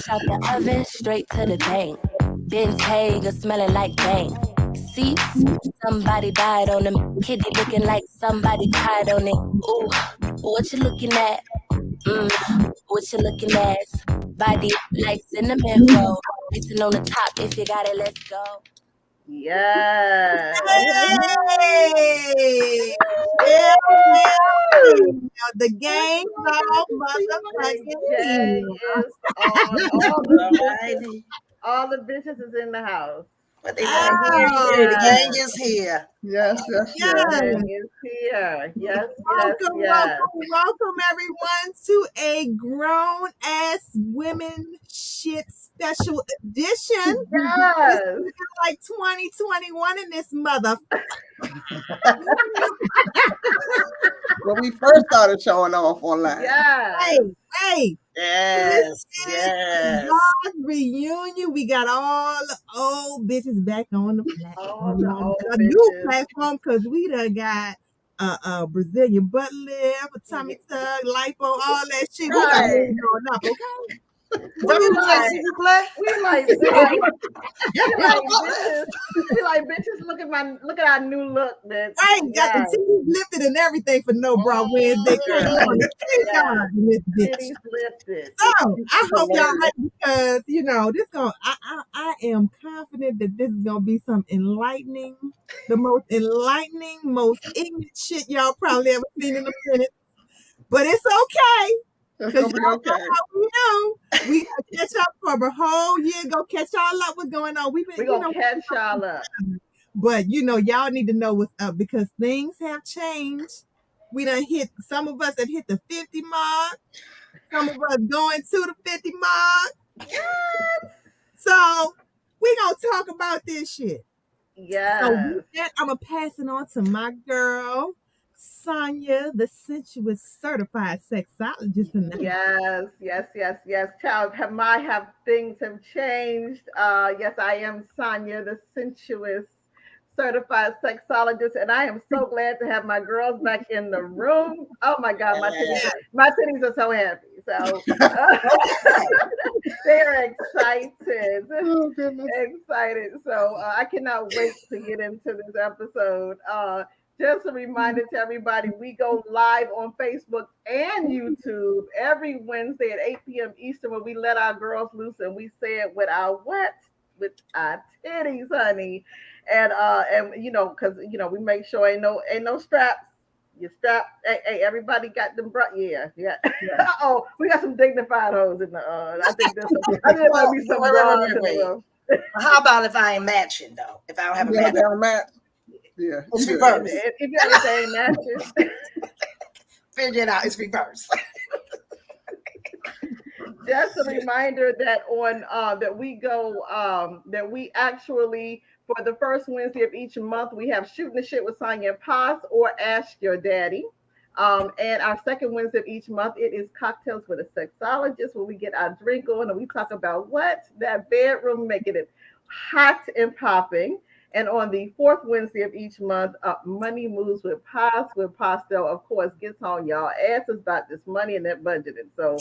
Fresh out the oven, straight to the bank. Ben's Hager smelling like bank. Seats, somebody died on them. Kitty looking like somebody died on it. Ooh, what you looking at? What you looking at? Body like cinnamon roll. It's on the top. If you got it, let's go. Yes. Hey! Yeah, the game's all motherfucking Gang is on. All the bitches is in the house. But they want to hear you. The gang is here. Yes. The gang is here. Yes. Welcome everyone to a Grown Azz Women Shyt special edition. Yes. It's like 2021 in this mother. When we first started showing off online. Yes. Hey. Yes. GAWS reunion. We got all the old bitches back on the platform. A new platform because we done got Brazilian butt lift, tummy tuck, lipo, all that shit. We done moved on up, okay? We like bitches. Look at our new look, man. I ain't got the titties lifted and everything for no bra Wednesday. Titties lifted. So I hope y'all ready because I am confident that this is gonna be some enlightening, the most enlightening, most ignorant shit y'all probably ever seen in a minute. But it's okay. It's gonna be okay. We gotta catch up for a whole year. Go catch y'all up. What's going on? We gonna catch y'all up. But y'all need to know what's up because things have changed. We done hit. Some of us have hit the 50 mark. Some of us going to the 50 mark. So we gonna talk about this shit. Yeah. So with that, I'm gonna pass it on to my girl. Sonya, the sensuous certified sexologist. Yes. Child, things have changed. Yes, I am Sonya, the sensuous certified sexologist, and I am so glad to have my girls back in the room. Oh my God, my titties are so happy. So they're excited. Oh, goodness. Excited. So I cannot wait to get into this episode. Just a reminder to everybody, we go live on Facebook and YouTube every Wednesday at 8 p.m. Eastern where we let our girls loose and we say it with our what? With our titties, honey. And because we make sure ain't no straps. You strap. Hey, everybody got them yeah. Oh, we got some dignified hoes in the I think there's some bras in the room. How about if I ain't matching though? If I don't have a match? Yeah, it's reverse. If you got the same matches, figure it out. It's reverse. Just a reminder that that we actually for the first Wednesday of each month we have Shooting the Shit with Sonya and Paz or Ask Your Daddy. And our second Wednesday of each month it is Cocktails with a Sexologist where we get our drink on and we talk about that bedroom, making it hot and popping. And on the fourth Wednesday of each month, Money Moves with Paz, where Pastel, of course, gets on y'all asses about this money and that budgeting. So,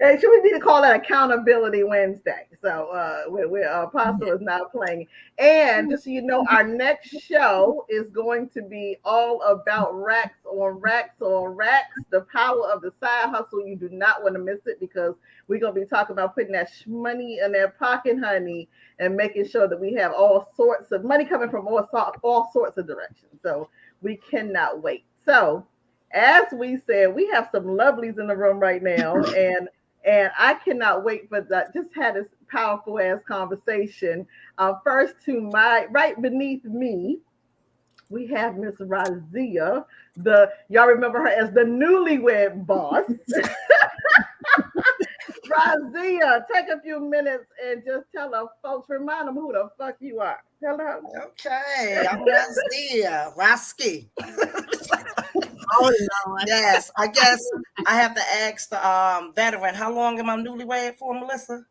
and should we need to call that Accountability Wednesday? So, where Pastel is now playing. And just so you know, our next show is going to be all about racks on racks on racks, the power of the side hustle. You do not want to miss it because we're going to be talking about putting that money in their pocket, honey, and making sure that we have all sorts of money coming from all sorts of directions. So we cannot wait. So as we said, we have some lovelies in the room right now. And I cannot wait for that. Just had this powerful ass conversation. First to my right beneath me, we have Miss Raziyah. Y'all remember her as the newlywed boss. Raziyah, take a few minutes and just tell our folks, remind them who the fuck you are. Tell her. Okay, I'm Raziyah. Rasky. Oh, Lord. Yes, I guess I have to ask the veteran, how long am I newlywed for, Melissa?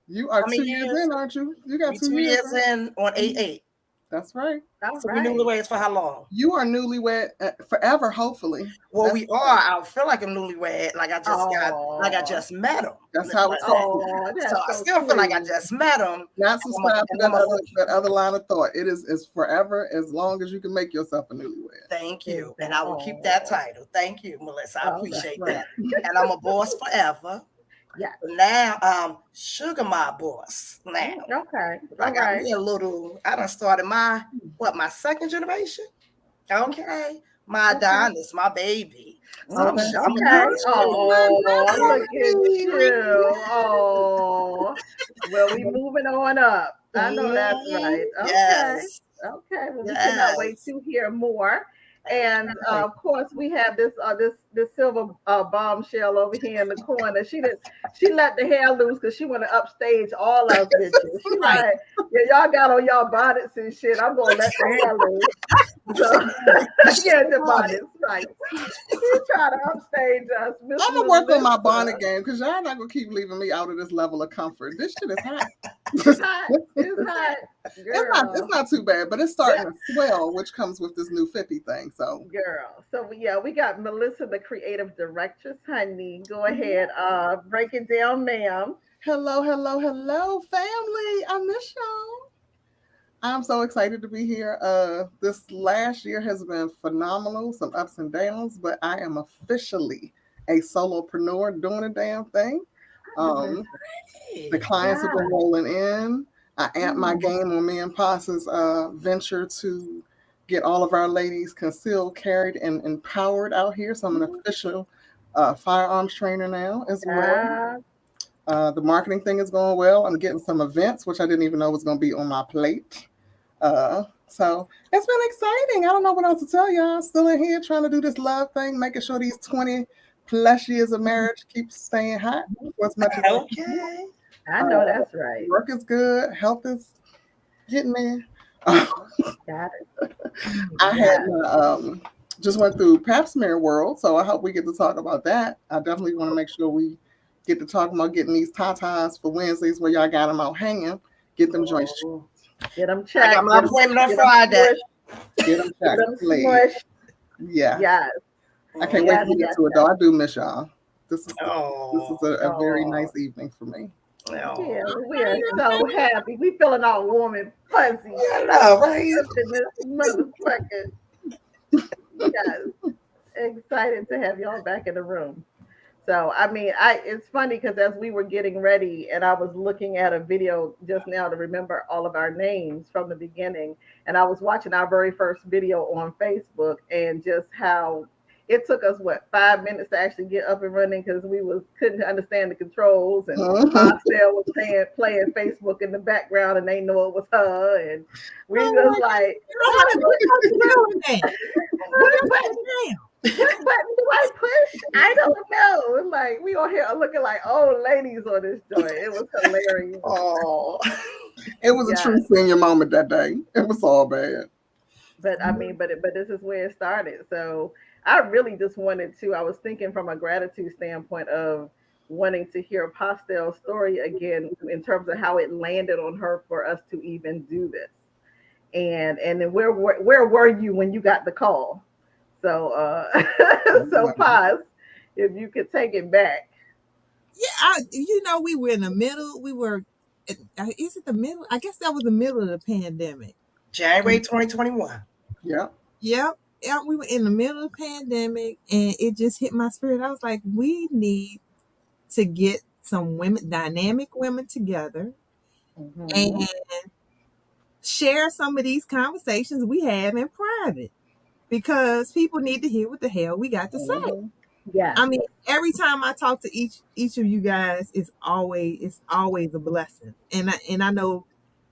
You are 2 years in, aren't you? You got 2 years in on 8/8. That's right. All So we right. newlyweds for how long? You are newlywed forever, hopefully. Well, That's we are. I feel like I'm newlywed. Like I Oh, just met him. That's how it's supposed to be. oh, So that's I so still feel like I sweet. just met him. Not subscribe to And I'm a, that other line of thought. It is forever as long as you can make yourself a newlywed. thank you. Exactly. And I will keep that title. Thank you, Melissa. I Oh, that's appreciate right. that. And I'm a boss forever. Yes. Now, sugar my boss now. Okay. I All got right. me a little, I done started my second generation? Okay. My Adonis, my baby. So Oh, that's I'm Okay. sweet. Oh, look at Baby. you. Oh, well, we moving on up. I know that's right. Okay. Yes. Okay. Well, we cannot wait Yes. to hear more. And of course, we have this silver bombshell over here in the corner. She let the hair loose because she want to upstage all us bitches. She Right. like, yeah, y'all got on y'all bonnets and shit. I'm gonna let the hair loose. So yeah, the bonnets, right? She trying to upstage us. Miss I'm gonna work on my Melissa. bonnet game because y'all not gonna keep leaving me out of this level of comfort. This shit is hot. It's hot. It's hot. Girl. It's not too bad, but it's starting to swell, which comes with this new 50 thing. So Girl. So yeah, we got Melissa, the creative directress, honey. Go ahead. Break it down, ma'am. hello, hello, hello, family. I miss y'all. I'm so excited to be here. This last year has been phenomenal, some ups and downs, but I am officially a solopreneur doing a damn thing. Um, the clients have been rolling in. I amped my game on me and Pas's venture to get all of our ladies concealed, carried, and empowered out here. So I'm an official firearms trainer now as well. The marketing thing is going well. I'm getting some events, which I didn't even know was going to be on my plate. So it's been exciting. I don't know what else to tell y'all. Still in here trying to do this love thing, making sure these 20 plus years of marriage keep staying hot for as much as Okay. I know that's right. Work is good. Health is getting there. Got it. I had just went through Pap smear world, so I hope we get to talk about that. I definitely want to make sure we get to talk about getting these tatas for Wednesdays where y'all got them out hanging. Get them joints. Get them I checked. got my appointment on Friday. Get them Get checked, them please. smushed. Yeah. Yes. I can't wait to get to it though. I do miss y'all. This is Oh. a very nice evening for me. Yeah, we are so happy. We feeling all warm and fuzzy. I know, right? In this motherfucker. Yes. Excited to have y'all back in the room. So I mean, it's funny because as we were getting ready and I was looking at a video just now to remember all of our names from the beginning, and I was watching our very first video on Facebook and just how it took us 5 minutes to actually get up and running because we couldn't understand the controls and Marcel was playing Facebook in the background and they know it was her and we just like what button do I push? I don't know. It's like we on here looking like old ladies on this joint. It was hilarious. Oh, it was a true senior moment that day. It was all bad. But I mean, but this is where it started. So I really just wanted to. I was thinking from a gratitude standpoint of wanting to hear Pastel's story again in terms of how it landed on her for us to even do this. And then where were you when you got the call? So so Paz, if you could take it back. Yeah, we were in the middle. We were, is it the middle? I guess that was the middle of the pandemic. January 2021. Yeah. Yep. Yeah, we were in the middle of the pandemic and it just hit my spirit. I was like, we need to get some dynamic women together and share some of these conversations we have in private because people need to hear what the hell we got to say. Yeah. I mean, every time I talk to each of you guys, it's always a blessing. And I know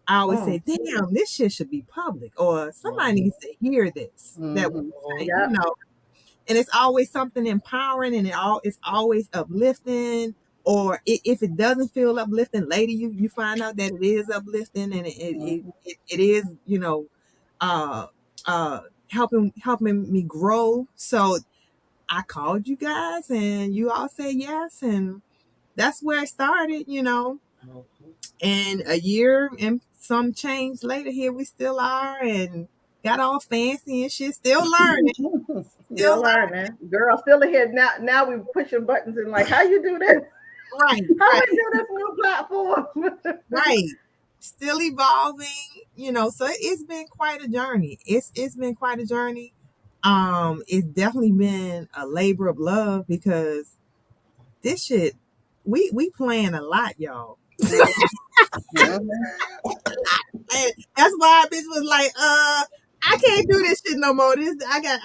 I always say, damn, this shit should be public or somebody needs to hear this. That we say, and it's always something empowering and it's always uplifting. Or if it doesn't feel uplifting, later you find out that it is uplifting and it is, helping me grow. So I called you guys and you all said yes. And that's where it started, And a year and some change later. Here we still are, and got all fancy and shit. Still learning. Still learning. Girl, still ahead. Now we pushing buttons and like, how you do this? Right. How we do this new platform? Right. Still evolving, so it's been quite a journey. It's been quite a journey. It's definitely been a labor of love because this shit, we playing a lot, y'all. And that's why bitch was like, I can't do this shit no more. I got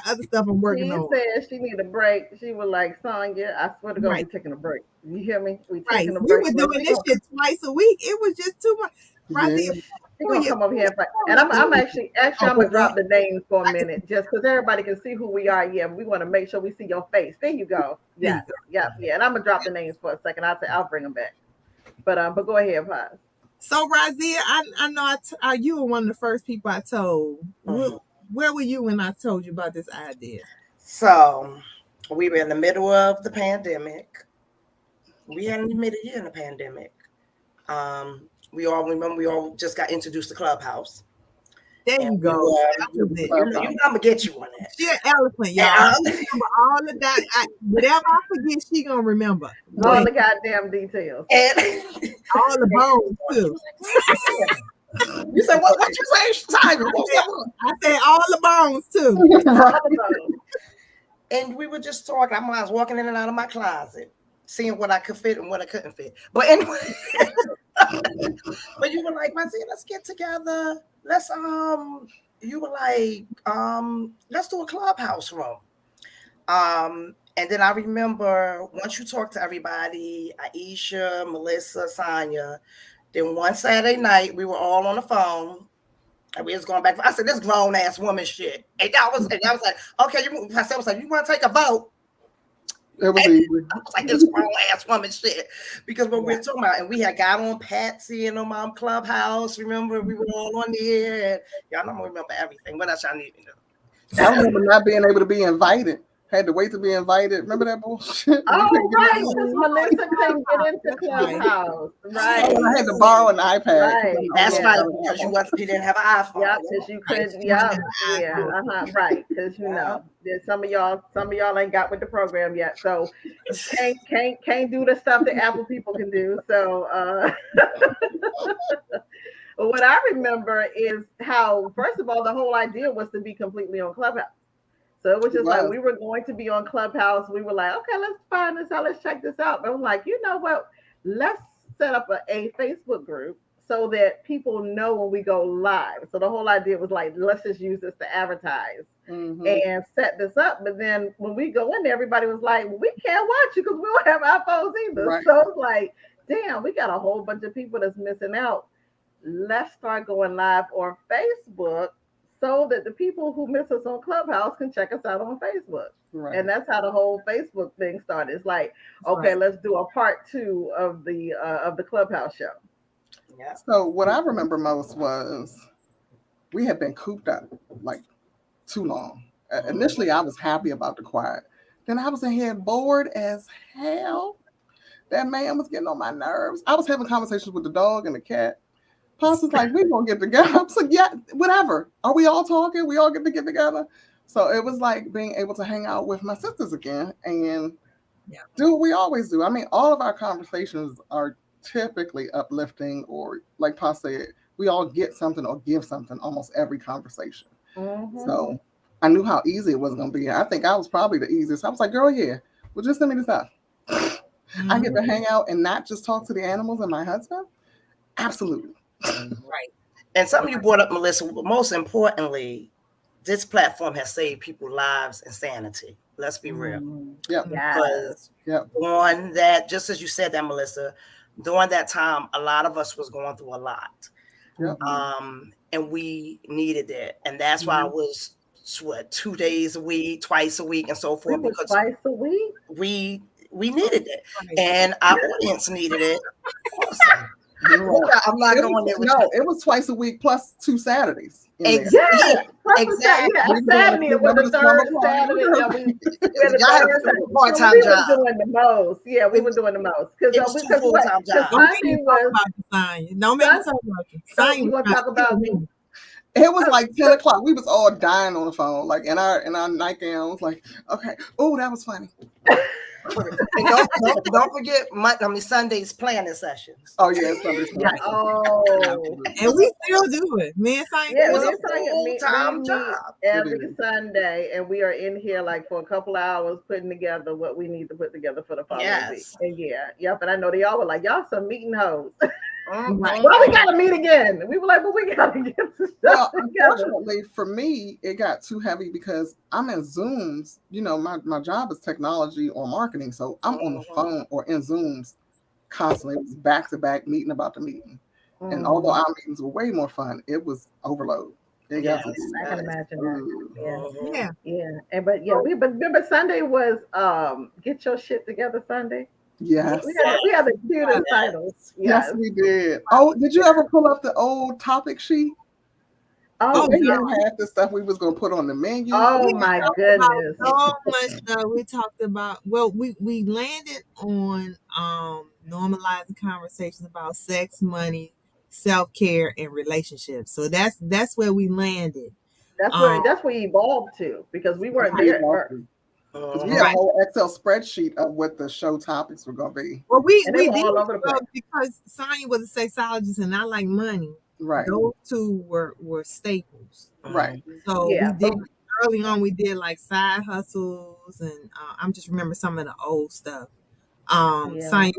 other stuff I'm working on. She said she need a break. She was like, Sonya, I swear to God, we taking a break. You hear me? We taking a break. We were doing this shit twice a week. It was just too much. Raziyah, She's gonna come over here and fight. And I'm actually I'm gonna drop the names for a minute just because everybody can see who we are. Yeah, we want to make sure we see your face. There you go. Yeah. And I'm gonna drop the names for a second. I'll bring them back. But go ahead, Paz. So Raziyah, I know you were one of the first people I told. Where were you when I told you about this idea? So we were in the middle of the pandemic. We hadn't even made a year in the pandemic. We all just got introduced to Clubhouse. There you go. I'm gonna get you on that. She an elephant, y'all. Remember all of that. Whatever I forget, she gonna remember all the goddamn details and all the bones too. You said what? What you say? I said all the bones too. And we were just talking. I was walking in and out of my closet, seeing what I could fit and what I couldn't fit. But anyway, but you were like, Raziyah, let's get together. Let's you were like, let's do a Clubhouse room. And then I remember once you talked to everybody, Aishah, Melissa, Sonya, then one Saturday night we were all on the phone and we was going back. I said, this grown ass woman shit. And I was like, okay, I was like, you want to take a vote? It was easy. I was like, this grown ass woman shit. Because what we were talking about, and we had got on Patsy and on Clubhouse. Remember, we were all on there. And y'all don't remember everything. What else y'all need to know? I remember not being able to be invited. Had to wait to be invited. Remember that bullshit? Oh, right. Because Melissa couldn't get into Clubhouse. Right. So I had to borrow an iPad. Right. That's right. Because you didn't have an iPhone. Yeah, because you couldn't. Yeah. Right. Because some of y'all ain't got with the program yet, so can't do the stuff that Apple people can do. So. What I remember is how, first of all, the whole idea was to be completely on Clubhouse. So it was just like we were going to be on Clubhouse. We were like, okay, let's find this out. Let's check this out. But I'm like, you know what? Let's set up a Facebook group so that people know when we go live. So the whole idea was like, let's just use this to advertise and set this up. But then when we go in there, everybody was like, well, we can't watch you because we don't have iPhones either. Right. So it's like, damn, we got a whole bunch of people that's missing out. Let's start going live on Facebook so that the people who miss us on Clubhouse can check us out on Facebook. Right. And that's how the whole Facebook thing started. It's like, okay, let's do a part 2 of the Clubhouse show. Yeah. So what I remember most was we had been cooped up like too long. Initially, I was happy about the quiet. Then I was in here bored as hell. That man was getting on my nerves. I was having conversations with the dog and the cat. Pastor's like, we're going to get together. I'm like, yeah, whatever. Are we all talking? We all get together? So it was like being able to hang out with my sisters again and do what we always do. I mean, all of our conversations are typically uplifting, or like Pa said, we all get something or give something almost every conversation. So I knew how easy it was going to be. I think I was probably the easiest. I was like, girl, yeah, well, just send me this up. I get to hang out and not just talk to the animals and my husband. Absolutely. Right. And something you brought up, Melissa, but most importantly, this platform has saved people's lives and sanity. Let's be real. Because on that, just as you said that, Melissa, during that time, a lot of us was going through a lot. And we needed it. And that's why I was 2 days a week, twice a week, and so forth. Because twice a week? We needed it. And our audience needed it. I'm not going there with you. It was twice a week plus 2 Saturdays. Exactly. Exactly. Saturday was the third Saturday. Y'all had a part-time job. We were doing the most. Yeah, we were doing the most. It was 2 full-time jobs. Sunday was don't make me talk about you. Sunday, you want to talk about me? It was like 10 o'clock. We was all dying on the phone, like in our nightgowns. Like, okay, oh, that was funny. And don't forget Sunday's planning sessions. Oh yeah, Sunday's planning. And we still do it. Me and Simon. Yeah, it's a full-time job every Sunday, and we are in here like for a couple hours putting together what we need to put together for the following week. And but I know they all were like, y'all some meeting hoes. Well, we gotta meet again. We were like, well, we gotta get this stuff together. Unfortunately, for me, it got too heavy because I'm in Zooms. You know, my job is technology or marketing, so I'm on the phone or in Zooms constantly. It was back to back meeting about the meeting, and although our meetings were way more fun, it was overload. I can imagine that. Yeah. But Sunday was get your shit together Sunday. Yes. We had the cutest titles. Yes, we did. Oh, did you ever pull up the old topic sheet? Oh, we had the stuff we was gonna put on the menu. Oh my goodness. So much stuff we talked about. Well, we landed on normalizing conversations about sex, money, self-care, and relationships. So that's where we landed. That's where we evolved to, because we weren't there first. We had a whole Excel spreadsheet of what the show topics were going to be. Well, we did all over the place. Because Sonya was a sexologist and I like money. Right. Those two were staples. Right. So we did early on. We did like side hustles, and I'm just remember some of the old stuff. Sonya,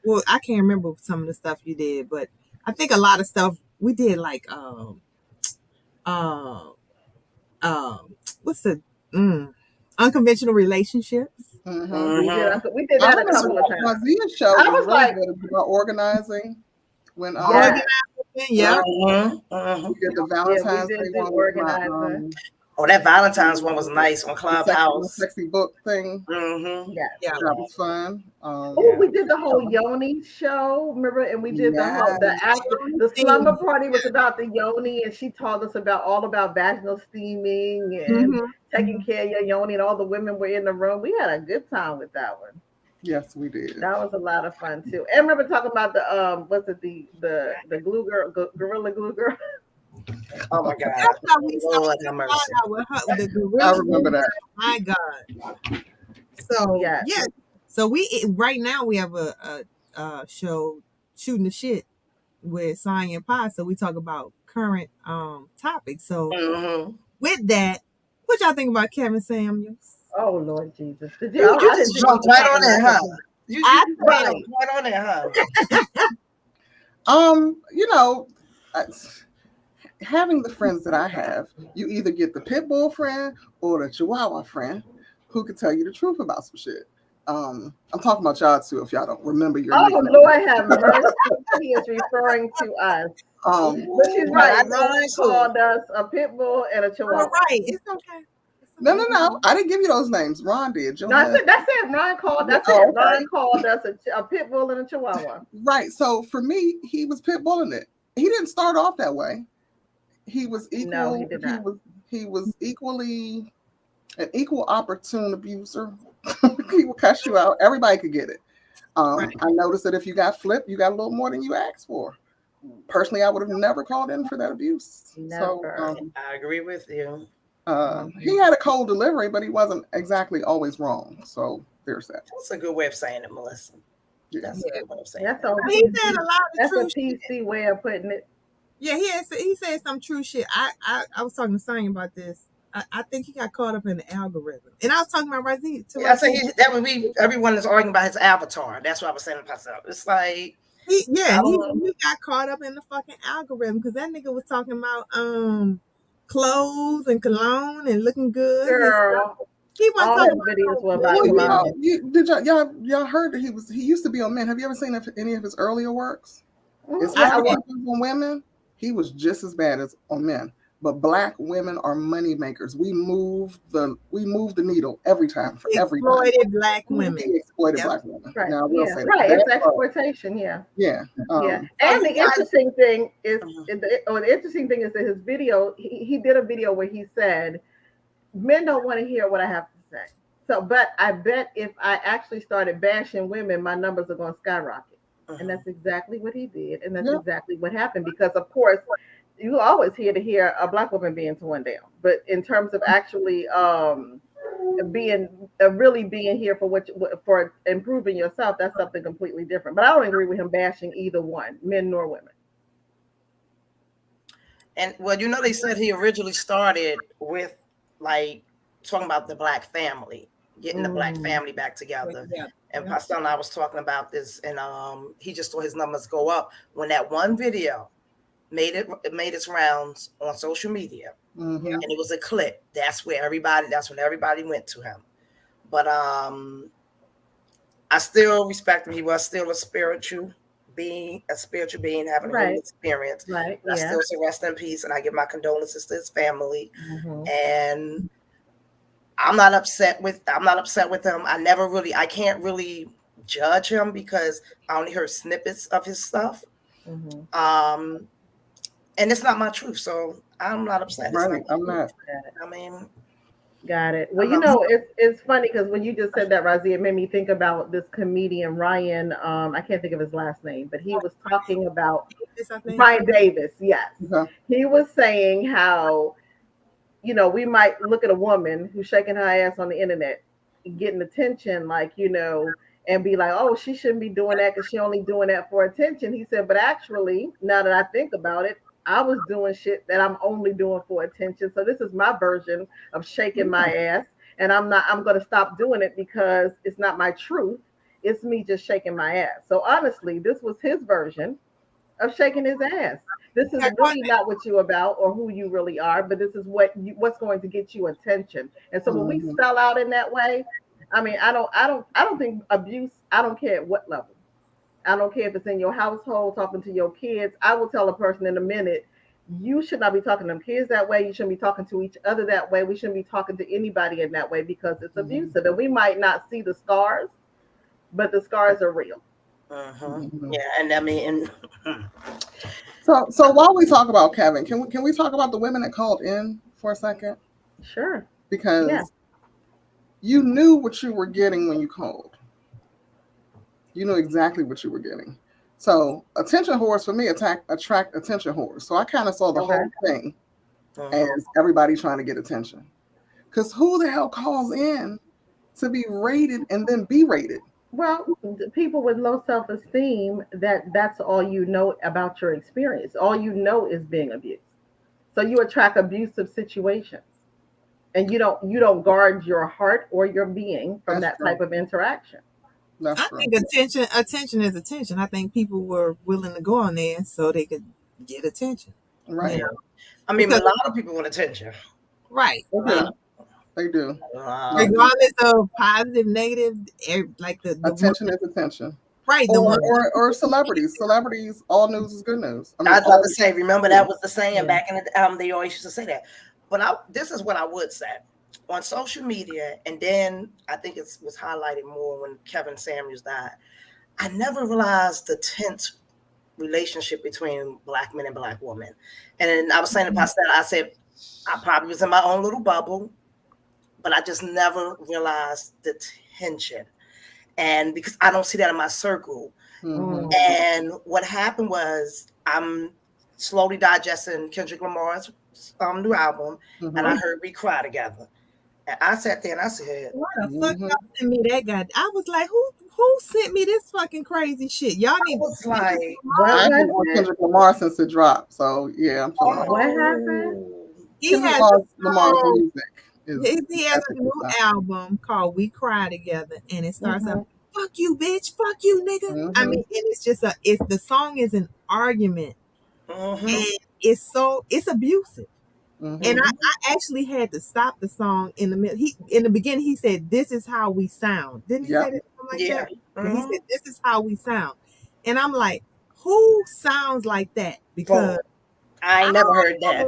well, I can't remember some of the stuff you did, but I think a lot of stuff we did like what's the unconventional relationships. Mm-hmm. We did that a couple of times. Raziyah show was really good about organizing. When we did the Valentine's Day one. That Valentine's one was nice on Clubhouse. Sexy book thing. That was fun. We did the whole Yoni show, remember? And we did the slumber party was about the Yoni, and she taught us all about vaginal steaming and taking care of your Yoni, and all the women were in the room. We had a good time with that one. Yes, we did. That was a lot of fun too. And remember talking about the the glue girl, gorilla glue girl. Oh my God! I remember that. My God. So so we right now we have a show shooting the shit with Sonya and Pie. So we talk about current topics. So with that, what y'all think about Kevin Samuels? Oh Lord Jesus! You just jumped right on it, huh? You right on it, huh? You know, having the friends that I have, you either get the pit bull friend or the Chihuahua friend who can tell you the truth about some shit. I'm talking about y'all too. If y'all don't remember your name. Lord have mercy, he is referring to us. But she's right. Ron called us a pit bull and a Chihuahua. Right, it's okay. No. I didn't give you those names. Ron did. That's it. Ron called. That's it. Ron called us a pit bull and a Chihuahua. Right. So for me, he was pit bulling it. He didn't start off that way. He was equal. No, he did not. He was equally an equal opportune abuser. He will cuss you out. Everybody could get it. I noticed that if you got flipped, you got a little more than you asked for. Personally, I would have never called in for that abuse. Never. So I agree with you. He had a cold delivery, but he wasn't exactly always wrong. So there's that. That's a good way of saying it, Melissa. That's a good way of saying it. He said a lot of true shit. That's a PC way of putting it. Yeah, he said some true shit. I was talking to Sonya about this. I think he got caught up in the algorithm, and I was talking about Raziyah too. Yeah, I say that would be everyone is arguing about his avatar. That's what I was saying to myself. It's like he got caught up in the fucking algorithm because that nigga was talking about clothes and cologne and looking good. Girl, he wasn't talking about videos were about cologne. Did y'all he used to be on men? Have you ever seen any of his earlier works? It's on women. He was just as bad as on men. but Black women are money makers. We move the needle every time for everybody. Exploited Black women. We exploited Yep. Black women. Right. Now I will Yeah. say Right. that. It's exploitation. Yeah. Yeah. Yeah. So And you the guys, interesting thing is, Mhm. the interesting thing is that his video, he did a video where he said, men don't want to hear what I have to say. So, but I bet if I actually started bashing women, my numbers are going to skyrocket. And that's exactly what he did. And that's Yep. exactly what happened. Because, of course, you always hear a Black woman being torn down. But in terms of actually being really being here for for improving yourself, that's something completely different. But I don't agree with him bashing either one, men nor women. And well, they said he originally started with like talking about the Black family, getting the Black family back together. Yeah. And Pastor and I was talking about this, and he just saw his numbers go up when that one video made its rounds on social media, Mm-hmm. and it was a clip. That's when everybody went to him. But I still respect him. He was still a spiritual being, having a human experience. Right. I still say rest in peace, and I give my condolences to his family. And I'm not upset with him. I can't really judge him because I only heard snippets of his stuff. And it's not my truth, so I'm not upset. Right. I'm not. I mean, got it. Well, it's funny because when you just said that, Raziyah, it made me think about this comedian Ryan. I can't think of his last name, but he was talking about Ryan Davis. Yes, he was saying how we might look at a woman who's shaking her ass on the internet, getting attention, and be like, oh, she shouldn't be doing that because she only doing that for attention. He said, but actually, now that I think about it, I was doing shit that I'm only doing for attention. So this is my version of shaking my ass. And I'm going to stop doing it because it's not my truth. It's me just shaking my ass. So honestly, this was his version of shaking his ass. This is really not what you're about or who you really are, but this is what's going to get you attention. And so when we spell out in that way, I mean, I don't think abuse, I don't care at what level. I don't care if it's in your household, talking to your kids. I will tell a person in a minute, you should not be talking to them kids that way. You shouldn't be talking to each other that way. We shouldn't be talking to anybody in that way because it's abusive. And we might not see the scars, but the scars are real. Yeah, and I mean, so while we talk about Kevin, can we talk about the women that called in for a second? Sure. Because you knew what you were getting when you called. You knew exactly what you were getting. So attention whores for me attract attention whores. So I kind of saw the whole thing as everybody trying to get attention. Because who the hell calls in to be rated and then be rated? Well, people with low self-esteem, that's all you know about your experience. All you know is being abused. So you attract abusive situations. And you don't guard your heart or your being from that type of interaction. I think attention is attention. I think people were willing to go on there so they could get attention. Right. I mean, a lot of people want attention. Right. They do. Regardless of positive, negative, like the attention is attention. Right. Or celebrities. Celebrities, all news is good news. I was about to say, remember that was the saying back in the they always used to say that. But this is what I would say. On social media, and then I think it was highlighted more when Kevin Samuels died. I never realized the tense relationship between Black men and Black women. And I was saying to Pastor, I said, I probably was in my own little bubble, but I just never realized the tension. And because I don't see that in my circle. And what happened was I'm slowly digesting Kendrick Lamar's new album, and I heard We Cry Together. And I sat there and I said, "What the fuck y'all sent me that guy?" I was like, "Who sent me this fucking crazy shit?" Y'all need. Was like, I haven't watched Kendrick Lamar since it dropped, so yeah, I'm feeling. What happened? He has Lamar's music. He has a new album called "We Cry Together," and it starts up, "Fuck you, bitch! Fuck you, nigga!" I mean, and it's just the song is an argument, and it's abusive. And I actually had to stop the song in the middle. In the beginning, he said, "This is how we sound." Didn't he say that something like that? He said, "This is how we sound," and I'm like, "Who sounds like that?" Because I ain't never heard that.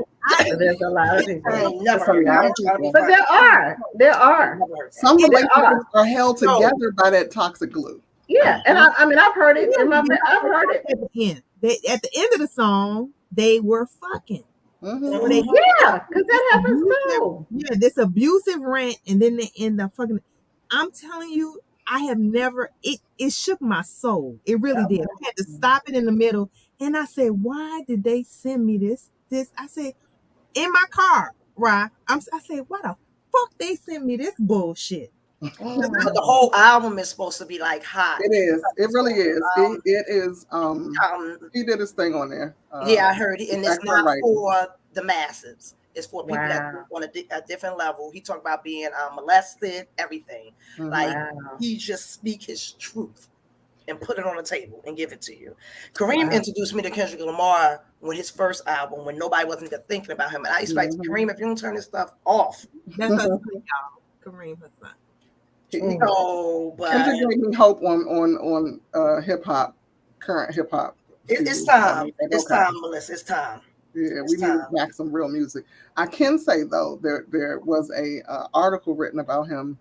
There's a lot of people. I ain't never heard that. I ain't trying to be But funny. there are. Some relationships are held together by that toxic glue. Yeah, and I mean, I've heard it. I've heard it. At the end, at the end of the song, they were fucking. Yeah, because that happens too. Yeah, this abusive rant, and then they end up fucking. I'm telling you, I have never. It shook my soul. It really did. I had to stop it in the middle, and I said, "Why did they send me this?" I said, in my car, right? I said, "Why the fuck they sent me this bullshit?" But the whole album is supposed to be like hot. It is. It really is. It is. He did his thing on there. Yeah, I heard it, and it's not for the masses. It's for people that are on a different level. He talked about being molested, everything. Like he just speak his truth and put it on the table and give it to you. Kareem introduced me to Kendrick Lamar with his first album when nobody wasn't even thinking about him, and I used to like Kareem, if you don't turn this stuff off. That's her son, y'all. Kareem, her son. But Kendrick gave me hope on hip hop, current hip hop. It's time. It's time, Melissa. It's time. Yeah, we need back some real music. I can say though, there was a article written about him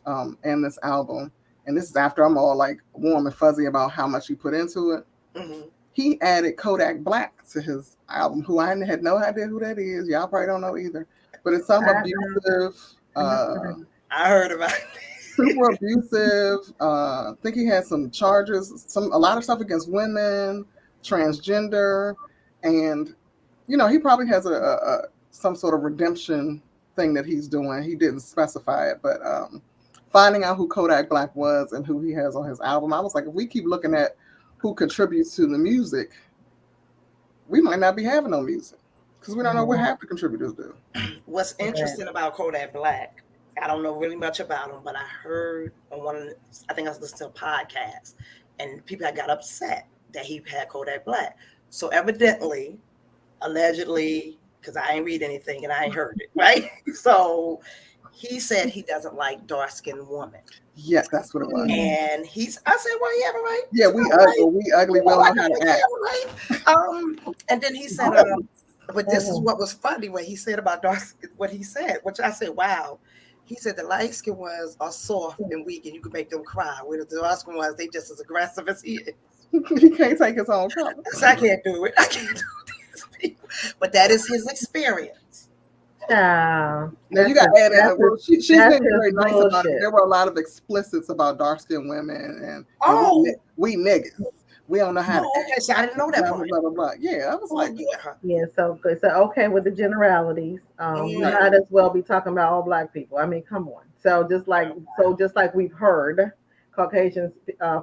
and this album, and this is after I'm all like warm and fuzzy about how much he put into it. Mm-hmm. He added Kodak Black to his album, who I had no idea who that is. Y'all probably don't know either, but it's some abusive. I heard about it. Super abusive. I think he had some charges, a lot of stuff against women, transgender, and he probably has a some sort of redemption thing that he's doing. He didn't specify it, but finding out who Kodak Black was and who he has on his album, I was like, if we keep looking at who contributes to the music, we might not be having no music because we don't know what half the contributors do. What's interesting about Kodak Black, I don't know really much about him, but I heard on I think I was listening to a podcast, and people got upset that he had Kodak Black. So evidently, allegedly, because I ain't read anything and I ain't heard it, right? So he said he doesn't like dark-skinned women. Yeah, that's what it was. And I said, well, you have it right. Yeah, we ugly. We don't know how to act. Right. And then he said, but this is what was funny when he said about what he said, which I said, wow. He said the light skin ones are soft and weak and you can make them cry. Where the dark skin ones, they just as aggressive as he is. He can't take his own color. So I can't do it. I can't do these people. But that is his experience. Now you got to add in. She's been very nice about it. There were a lot of explicits about dark-skinned women and we niggas. We don't know how to act. Okay, so I didn't know that part. Blah, blah, blah. Yeah, I was like, yeah, so good. So okay, with the generalities, we might as well be talking about all Black people. I mean, come on. So just like we've heard Caucasian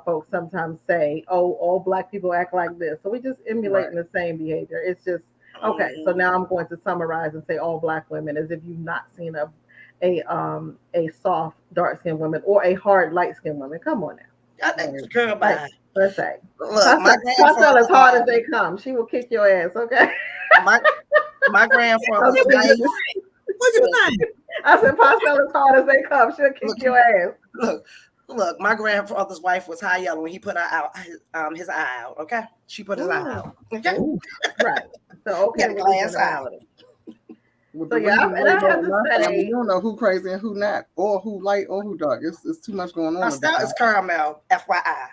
folks sometimes say, "Oh, all Black people act like this." So we just emulating the same behavior. It's just okay. So now I'm going to summarize and say all Black women, as if you've not seen a soft dark-skinned woman or a hard light-skinned woman. Come on now. Girl, bye. Let's say, Pastel as hard as they come. She will kick your ass. Okay. My grandfather. What's your name? I said, Pastel as hard as they come. She'll kick your ass. Look. My grandfather's wife was high yellow when he put his eye out. Okay, she put his eye out. Okay, right. So okay, glass out. So yeah, and I have to say, you don't know who crazy and who not, or who light or who dark. It's too much going on. Pastel is caramel. FYI.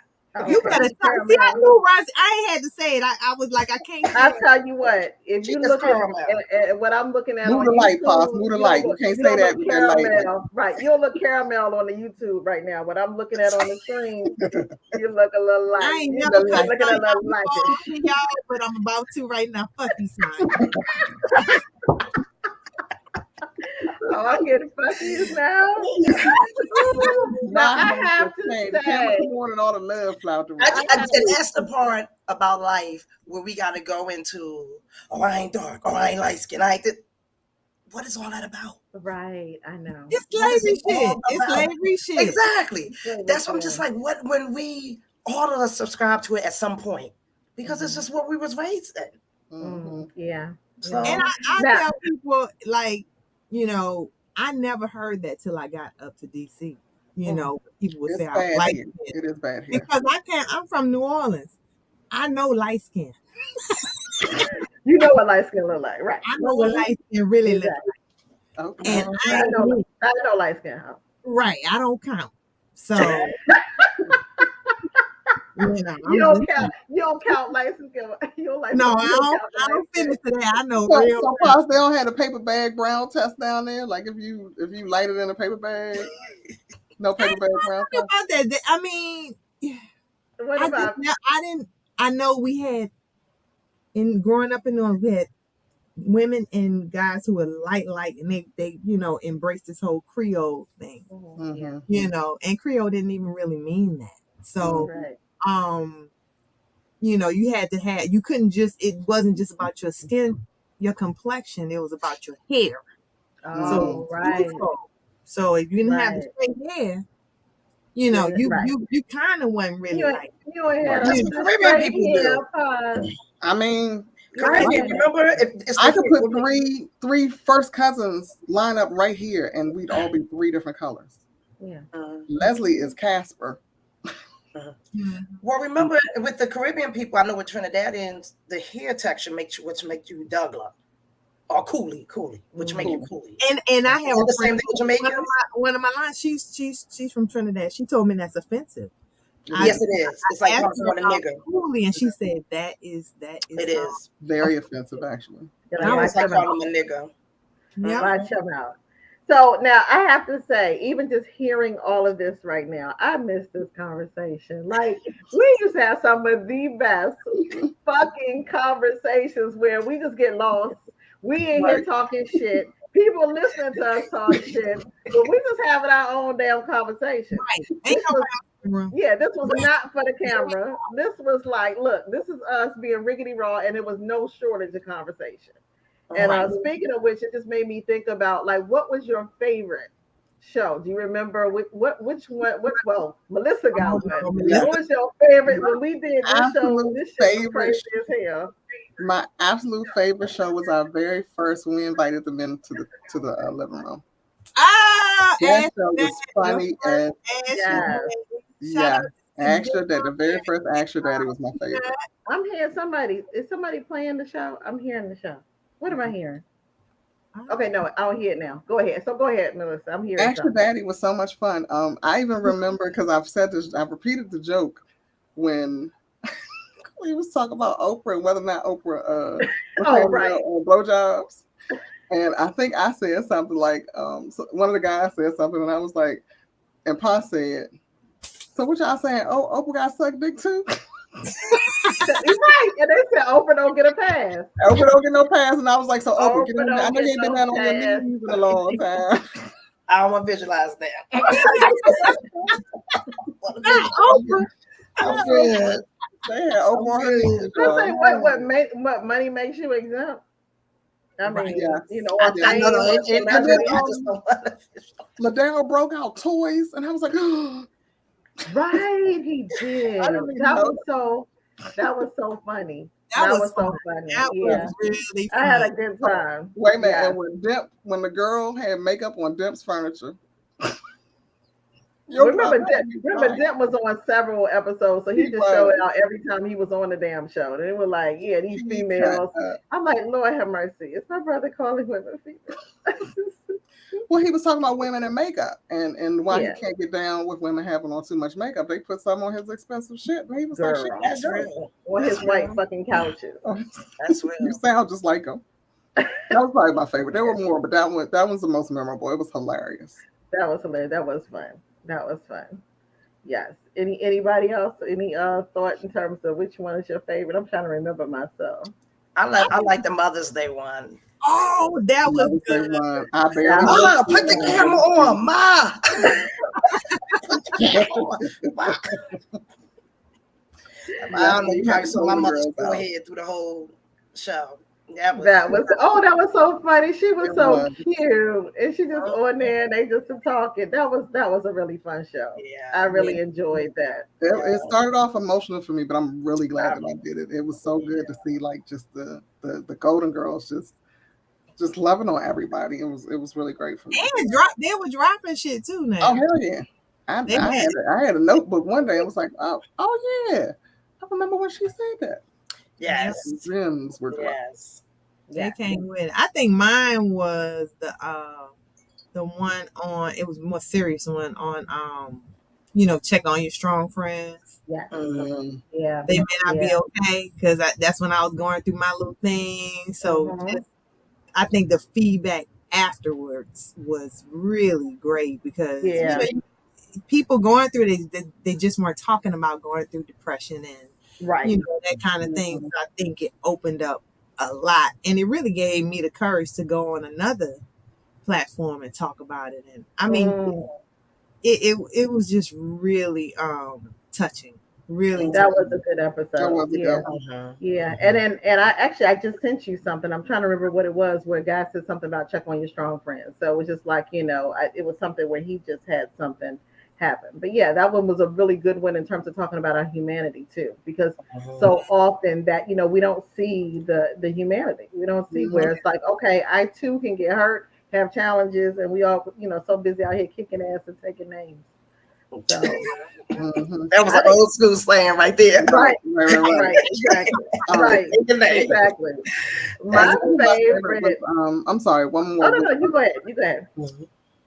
You better stop. See, I knew Raziyah. I ain't had to say it. I was like, I can't. I'll tell you what. If you look at what I'm looking at, move the light, pause. Move the light. You can't say that with that light. Right, you'll look caramel on the YouTube right now. What I'm looking at on the screen, you look a little light. I ain't never looking at a little light, y'all, but I'm about to right now. Fuck you, son. Oh, I'm getting fussy now. Now I have to say, all the love flout. And that's the part about life where we got to go into. Oh, I ain't dark. Oh, I ain't light skin. What is all that about? Right, I know. It's slavery shit. It's slavery shit. Exactly. That's what I'm just like. What when we all of us subscribe to it at some point because it's just what we was raised in. Mm-hmm. Yeah. So, and I tell people like. I never heard that till I got up to DC. People would say I like it. It is bad here. Because I'm from New Orleans. I know light skin. You know what light skin look like, right? I know what light skin really look Exactly. like. Okay. And I know light skin, huh? right, I don't count. So you know, You don't count. You don't count light skin. You don't like. No, you I count the don't light finish skin. today. I know So, real. so Pops, they don't have a paper bag brown test down there. Like if you light it in a paper bag, no paper bag brown test. About that. I mean, What about? I know we had in growing up in those, we had women and guys who were light, and they embraced this whole Creole thing. Yeah. And Creole didn't even really mean that. So, Right. you had to have. You couldn't just. It wasn't just about your skin, your complexion. It was about your hair. Oh, right. So if you didn't have the Right. straight hair, Right. you kind of wasn't really like. You ain't had That's a what Caribbean straight people do. hair, Paz. I mean, Caribbean, remember? It's I could put three first cousins line up right here, and we'd all be 3 different colors. Yeah. Leslie is Casper. Well, remember with the Caribbean people, I know with Trinidadians, the hair texture makes you Douglas or Cooley, which make you Cooley. And I have the same thing with Jamaicans. One of my lines. She's from Trinidad. She told me that's offensive. Yes, it is. It's like calling someone a nigger. Cooley, and she said that is. It is very offensive, actually. It's like calling them a nigger. Watch them out. So now I have to say, even just hearing all of this right now, I miss this conversation. Like we used to have some of the best fucking conversations where we just get lost. We ain't here talking shit. People listening to us talk shit, but we just having our own damn conversation. Right. This was not for the camera. This was like, look, this is us being riggedy raw, and there was no shortage of conversation. And speaking of which, it just made me think about like, what was your favorite show? Do you remember which one? Well, Melissa got one. What was your favorite when we did this show? This show was crazy as hell. My absolute favorite show was our very first when we invited them into the living room. That show was funny and Aisha, that the very first Aisha Daddy was my favorite. I'm hearing somebody. Is somebody playing the show? I'm hearing the show. What am I hearing? Okay, no, I don't hear it now. Go ahead. So go ahead, Melissa. I'm hearing Aisha Daddy was so much fun. I even remember because I've repeated the joke when we was talking about Oprah and whether or not Oprah blowjobs. And I think I said something like, so one of the guys said something, and I was like, and Pa said, so what y'all saying? Oh, Oprah got sucked dick too? Right. And they said Oprah don't get a pass. Oprah don't get no pass. And I was like, so Oprah, get I know you ain't been down on your knees in a long time. I don't want to visualize that. Oprah. I'm good. They had Oprah on her knees. What money makes you exempt? I mean, Ladero broke out toys, and I was like, right, he did. That was so funny. That was so funny. That was really fun. I had a good time. Wait a minute, and when the girl had makeup on Demp's furniture. Remember Demp was on several episodes, so he just showed it out every time he was on the damn show. And it was like, yeah, these females. I'm like, Lord have mercy. It's my brother calling women females. Well, he was talking about women and makeup and why he can't get down with women having on too much makeup. They put some on his expensive shit, and he was like, shit, that's real. On his white fucking couches. That's real. You sound just like him. That was probably my favorite. There were more, but that was the most memorable. It was hilarious. That was hilarious. That was fun. Yes. Anybody else? Any thought in terms of which one is your favorite? I'm trying to remember myself. I like the Mother's Day one. Oh, that was good. Ma, put the camera on, Ma. Put the camera on, Ma. I don't know. You probably saw my mother's forehead through the whole show. That was so funny. She was so cute, and she just on there, and they just talking. That was a really fun show. Yeah, I really enjoyed that. It started off emotional for me, but I'm really glad that I did it. It was so good to see like just the Golden Girls just loving on everybody. It was really great for me. They were dropping shit too now. Oh hell yeah! I had a notebook one day. I was like, oh yeah, I remember when she said that. Yes. Gems were dropped. Yes. They came with it. I think mine was the one on, it was a more serious one on check on your strong friends. Yes. Mm. Yeah. They may not be okay, because that's when I was going through my little thing. So I think the feedback afterwards was really great, because people going through it, they just weren't talking about going through depression and that kind of thing. So I think it opened up a lot, and it really gave me the courage to go on another platform and talk about it. And I mean, it was just really touching. Really, that was a good episode. That was a good one. Yeah. And I just sent you something. I'm trying to remember what it was, where a guy said something about check on your strong friends. So it was just like, it was something where he just had something happen. But yeah, that one was a really good one in terms of talking about our humanity too, because so often that we don't see the humanity. We don't see where it's like, okay, I too can get hurt, have challenges, and we all so busy out here kicking ass and taking names. So that was an old school slang right there. Right. Exactly. My favorite. I'm sorry. One more. Oh no, you go ahead.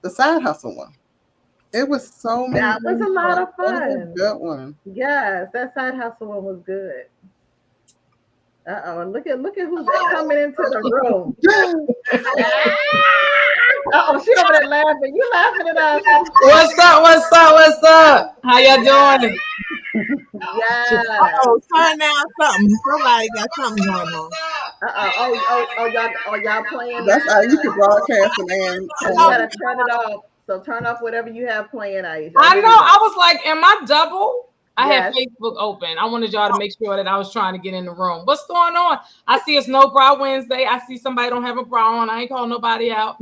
The side hustle one. It was so many. That was a lot of fun. That was a good one. Yes, that side hustle one was good. And look at who's coming into the room. She over there laughing. You laughing at us? What's up? How y'all doing? Yeah. Turn down something. Somebody got something going on. Y'all playing? That's how you can broadcast and you gotta turn it off. So turn off whatever you have playing, Aisha. I know. I was like, am I double? I had Facebook open. I wanted y'all to make sure that I was trying to get in the room. What's going on? I see it's No Bra Wednesday. I see somebody don't have a bra on. I ain't calling nobody out.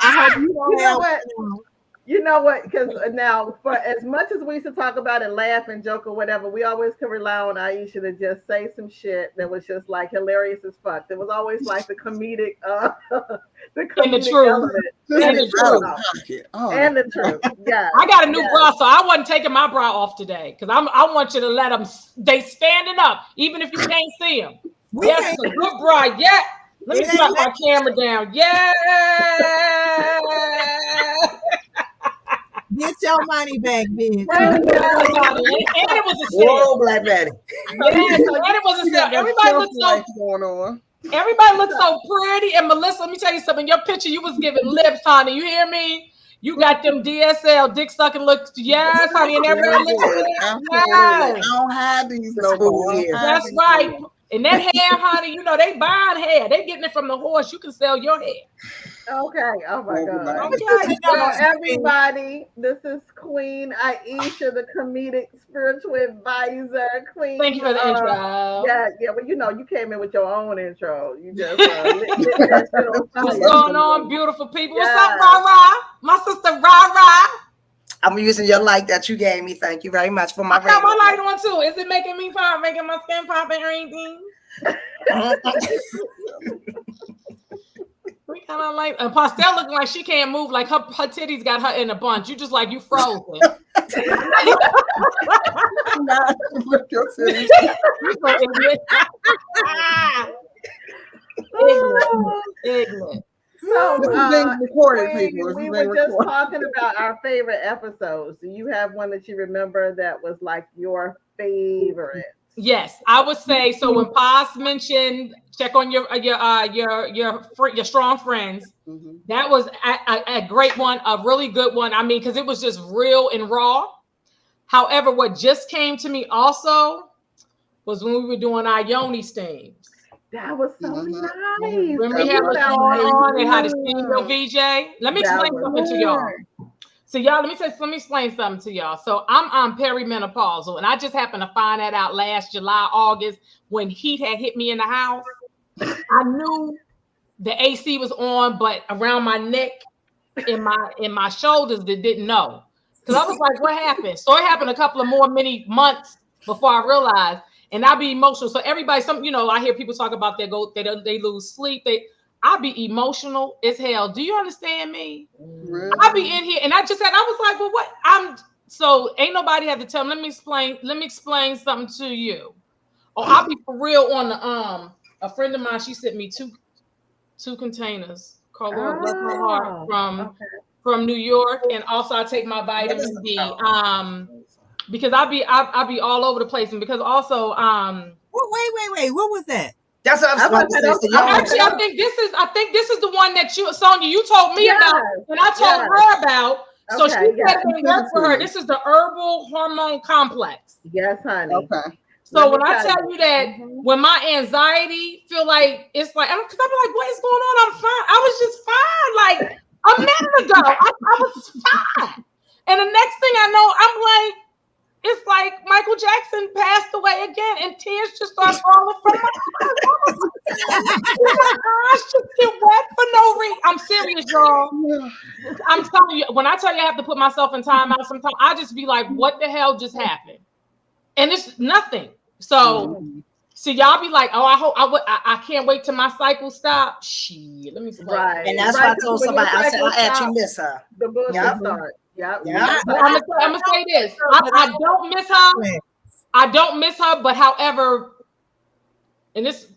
I hope you know what? Because now, for as much as we used to talk about and laugh and joke or whatever, we always could rely on Aisha to just say some shit that was just like hilarious as fuck. It was always like the comedic, and the truth. And the truth. Yeah. I got a new bra, so I wasn't taking my bra off today, because I want you to let them. They standing up, even if you can't see them. Yes, a good bra. Yeah. Let me slap my camera down. Yeah. Get your money back, bitch. And it was a sale. Whoa, Black Betty. Yeah, and it was a sale. Everybody looks so going on. Everybody looks so pretty. And Melissa, let me tell you something. Your picture, you was giving lips, honey. You hear me? You got them DSL dick sucking looks. Yes, honey. And everybody looks good. Yes. I don't have these no more. That's right. And that hair, honey, they buying hair. They getting it from the horse. You can sell your hair. Okay. Oh my God. Okay. So everybody, this is Queen Aishah, the comedic spiritual advisor. Queen. Thank you for the intro. Yeah. Well, you came in with your own intro. You just what's going on, beautiful people? What's up, Rara? My sister Rara. I'm using your light that you gave me. Thank you very much for my. I got my light on too. Is it making me pop, making my skin pop or anything? We kind of like Pastel looking like she can't move, like her titties got her in a bunch. You just like you frozen. Your titties. Ignorant. So, recorded, we were just talking about our favorite episodes. Do you have one that you remember that was like your favorite? Yes, I would say so. When Paz mentioned check on your strong friends, that was a great one, a really good one. I mean, because it was just real and raw. However, what just came to me also was when we were doing our yoni steams. That was so nice. When we had on and how to steam your VJ. Let me explain something to y'all. So y'all, let me explain something to y'all. So I'm perimenopausal, and I just happened to find that out last July, August, when heat had hit me in the house. I knew the AC was on, but around my neck, in my shoulders, they didn't know. Because I was like, what happened? So it happened a couple of more many months before I realized. And I be emotional. So everybody, I hear people talk about they lose sleep. I be emotional as hell. Do you understand me? Really? I be in here, and I was like, well, what? So ain't nobody had to tell me. Let me explain something to you. Oh, I'll be for real on the a friend of mine, she sent me two containers. Call Lord bless her heart from New York. And also I take my vitamin D. Because I'll be all over the place. And because also wait, what was that? That's what I was going to say. Actually, I think this is the one that Sonia, you told me about, and I told her about. So she said it worked for her. This is the herbal hormone complex. Yes, honey. Okay. So when I tell you that when my anxiety feel like it's like, because I'm like, what is going on? I'm fine. I was just fine. Like a minute ago, I was fine. And the next thing I know, I'm like, it's like Michael Jackson passed away again, and tears just start falling from my eyes. My eyes just get wet for no reason. I'm serious, y'all. I'm telling you, when I tell you I have to put myself in timeout sometimes, I just be like, what the hell just happened? And it's nothing. So, see, y'all be like, oh, I can't wait till my cycle stops. Shit, let me start. Right. And that's why I told somebody, I said, I actually miss her. The bullshit start. I'm gonna say this. I don't miss her. I don't miss her, but however, and this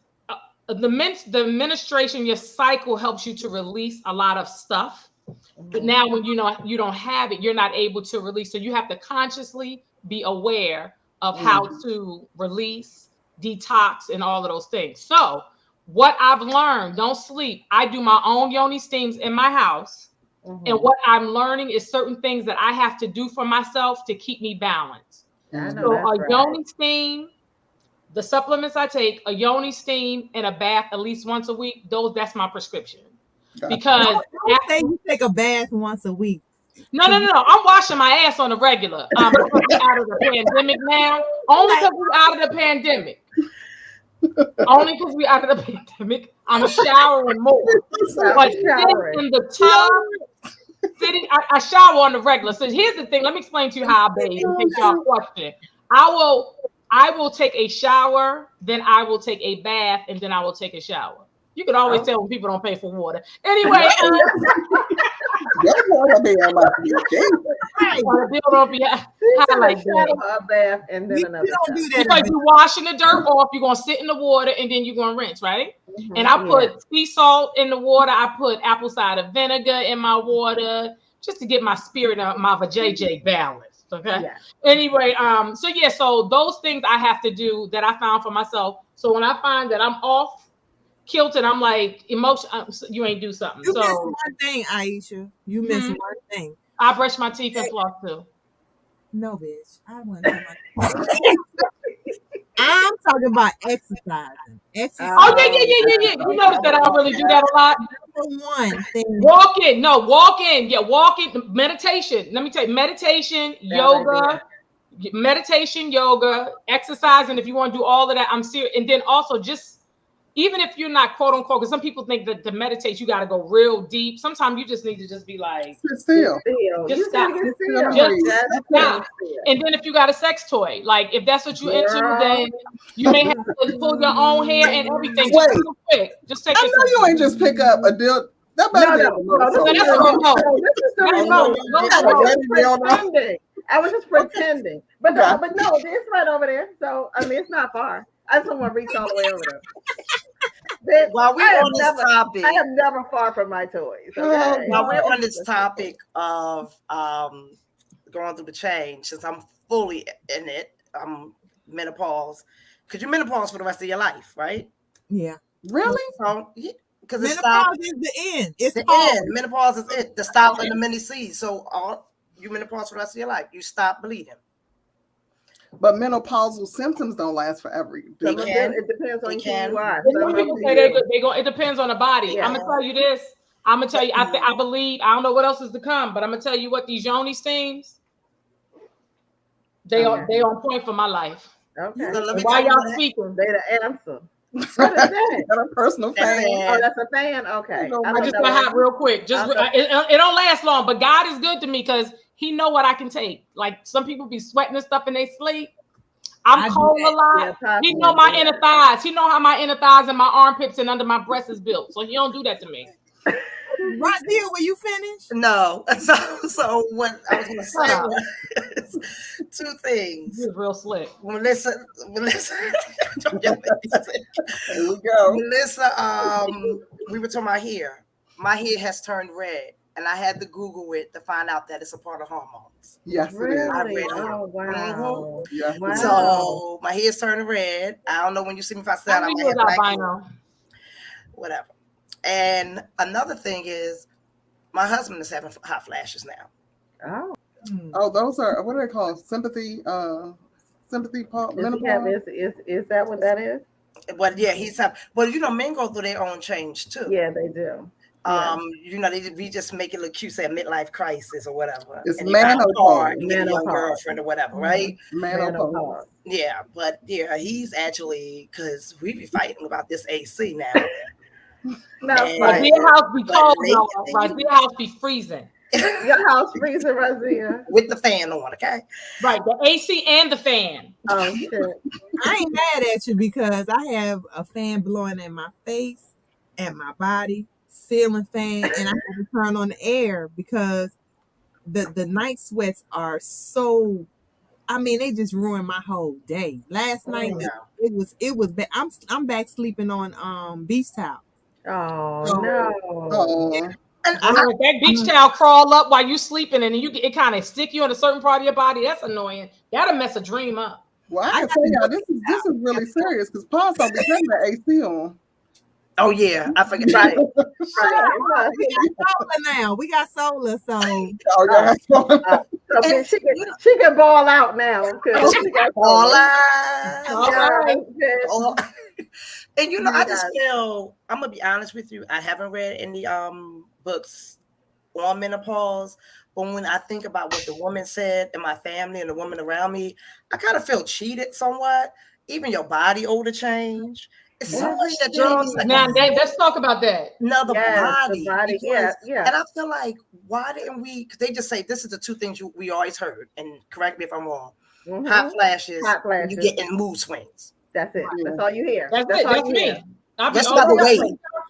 the administration, your cycle helps you to release a lot of stuff. But now when you don't have it, you're not able to release. So you have to consciously be aware of how to release, detox, and all of those things. So what I've learned, don't sleep. I do my own yoni steams in my house. And what I'm learning is certain things that I have to do for myself to keep me balanced. So a yoni steam, the supplements I take, a yoni steam and a bath at least once a week, that's my prescription. Because don't say you take a bath once a week. No. I'm washing my ass on a regular. Because we're out of the pandemic now. Only because we're out of the pandemic. Only because we're out of the pandemic. I'm showering more. But in the tub, I shower on the regular. So here's the thing. Let me explain to you how I bathe in case y'all question. I will take a shower, then I will take a bath, and then I will take a shower. You can always tell when people don't pay for water. Anyway, water bill might be a bath and then another. Because you're washing the dirt off, you're gonna sit in the water and then you're gonna rinse, right? And I put sea salt in the water. I put apple cider vinegar in my water just to get my spirit of my vajayjay balanced. Okay. Yeah. Anyway, so those things I have to do that I found for myself. So when I find that I'm off kilted, I'm like, you ain't do something. You missed one thing, Aisha. You missed one thing. I brush my teeth and floss too. No, bitch. I want to I'm talking about exercising. Oh, yeah. You notice that I don't really do that a lot. One thing. Walking. Yeah, walking. Meditation. Let me tell you, meditation, yoga, exercising. If you want to do all of that, I'm serious. And then also just, even if you're not quote unquote, because some people think that to meditate, you got to go real deep. Sometimes you just need to just be like, still. Just stop. Just stop. And then if you got a sex toy, like if that's what you're into, then you may have to pull your own hair and everything. Wait. Just real quick. Just take I know you ain't just pick up a deal. That better be a remote. This is the remote. I was just pretending. But no, it's right over there. So I mean, it's not far. I just don't want to reach all the way over there. While we're on this topic, I am never far from my toys. Okay? While we're on this topic of going through the change, since I'm fully in it, I'm menopause. Because you're menopause for the rest of your life, right? Yeah. Really? So, because menopause is the end. It's the end. Menopause is it. The stop and the mini C's. So you menopause for the rest of your life. You stop bleeding. But menopausal symptoms don't last forever. It depends on who you are. It depends on the body. Yeah. I'm gonna tell you this. I'm gonna tell you. I believe. I don't know what else is to come, but I'm gonna tell you what these yoni steams. They on point for my life. Okay. So why y'all speaking? They the answer. What is that? Got a personal fan. Oh, that's a fan. Okay. I just got hot real quick. It don't last long, but God is good to me because He know what I can take. Like some people be sweating and stuff in their sleep. I'm cold a lot. Yeah, he know my inner thighs. He know how my inner thighs and my armpits and under my breast is built. So he don't do that to me. Raziyah, were you finished? No. So what I was going to say was two things. You're real slick. Melissa, don't get me sick. There we go. Melissa, we were talking about hair. My hair has turned red, and I had to Google it to find out that it's a part of hormones. Yes, Really? it is. I read it. Oh, wow. Yes, Wow. So my hair's turning red. I don't know when you see me if I said I I knew might you have was black albino. hair. Whatever. And another thing is, my husband is having hot flashes now. Oh. Oh, those are, what do they call sympathy? Menopause. Is that what that is? But yeah, he's having. Well, you know, men go through their own change too. Yeah, they do. Yeah. You know, we just make it look cute, say a midlife crisis or whatever. It's and menopause. You get a young Menopause. girlfriend or whatever, right? Menopause. Yeah, but yeah, he's actually, because we be fighting about this AC now. No, Raziyah house be cold, y'all. Raziyah house be freezing. Your house freezing, Raziyah. With the fan on, okay? Right, the AC and the fan. Oh shit! I ain't mad at you because I have a fan blowing in my face, at my body, ceiling fan, and I have to turn on the air because the night sweats are so. I mean, they just ruined my whole day. Last night it was bad. I'm back sleeping on beach towel. Oh no! Oh. And if that beach towel crawl up while you sleeping and it kind of stick you in a certain part of your body, that's annoying. That'll mess a dream up. Well, I can tell y'all this is really serious because Paul's don't be turning the AC on. Oh yeah, I forget. Right. We got solar now. We got solar, so So she can ball out now. She got All out. And you know, I just feel, I'm gonna be honest with you, I haven't read any books on menopause, but when I think about what the woman said and my family and the woman around me, I kind of feel cheated somewhat. Even your body odor change. It's so much that you're now. Let's talk about that. Another body. Yeah. And I feel like, why didn't we? Because they just say this is the two things we always heard. And correct me if I'm wrong. Mm-hmm. Hot flashes. You get in mood swings. That's it. That's all you hear. That's it. That's me. Let's about the weight.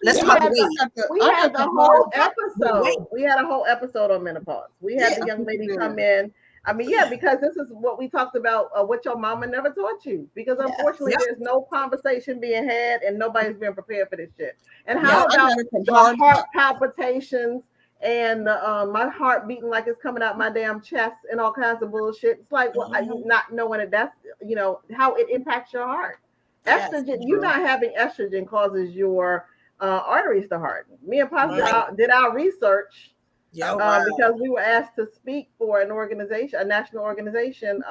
Let's about the weight. We had a whole episode. We had a whole episode on menopause. We had the young lady come in. I mean, because this is what we talked about, what your mama never taught you. Because unfortunately, there's no conversation being had and nobody's being prepared for this shit. And how about the heart palpitations and my heart beating like it's coming out my damn chest and all kinds of bullshit? It's like, well, not knowing that that's, how it impacts your heart. Estrogen, you not having estrogen causes your arteries to harden. Me and Pastor did our research. Because we were asked to speak for an organization, a national organization,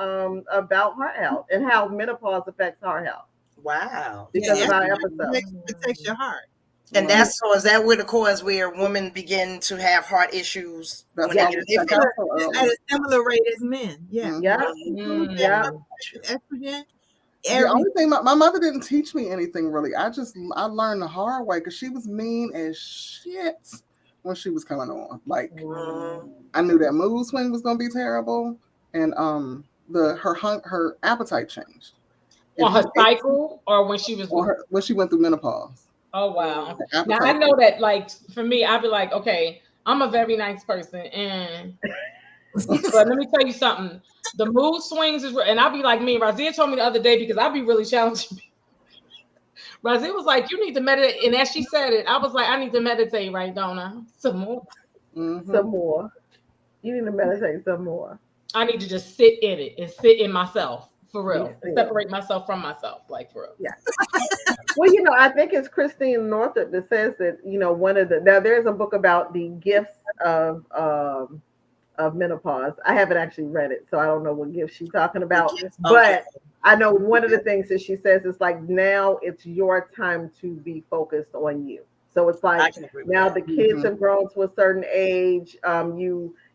about heart health and how menopause affects heart health. Wow. Because of our episode. It protects your heart. And is that where the cause where women begin to have heart issues at a similar rate as men? Yeah. Estrogen. The only thing my mother didn't teach me anything really. I learned the hard way because she was mean as shit when she was coming on. Like I knew that mood swing was gonna be terrible, and her appetite changed. On her cycle, or when she was when she went through menopause. Oh wow! Now I know that, like for me, I'd be like, okay, I'm a very nice person, and but let me tell you something. The mood swings is, and I'll be like me. Raziyah told me the other day because I'll be really challenging. Raziyah was like, "You need to meditate," and as she said it, I was like, "I need to meditate, right, Donna? Some more, some more. You need to meditate some more. I need to just sit in it and sit in myself for real, and separate myself from myself, like for real." Yeah. Well, I think it's Christine Northrup that says that now there's a book about the gifts of menopause. I haven't actually read it, so I don't know what gifts she's talking about. But I know one of the things that she says is like, now it's your time to be focused on you. So it's like now the kids have grown to a certain age.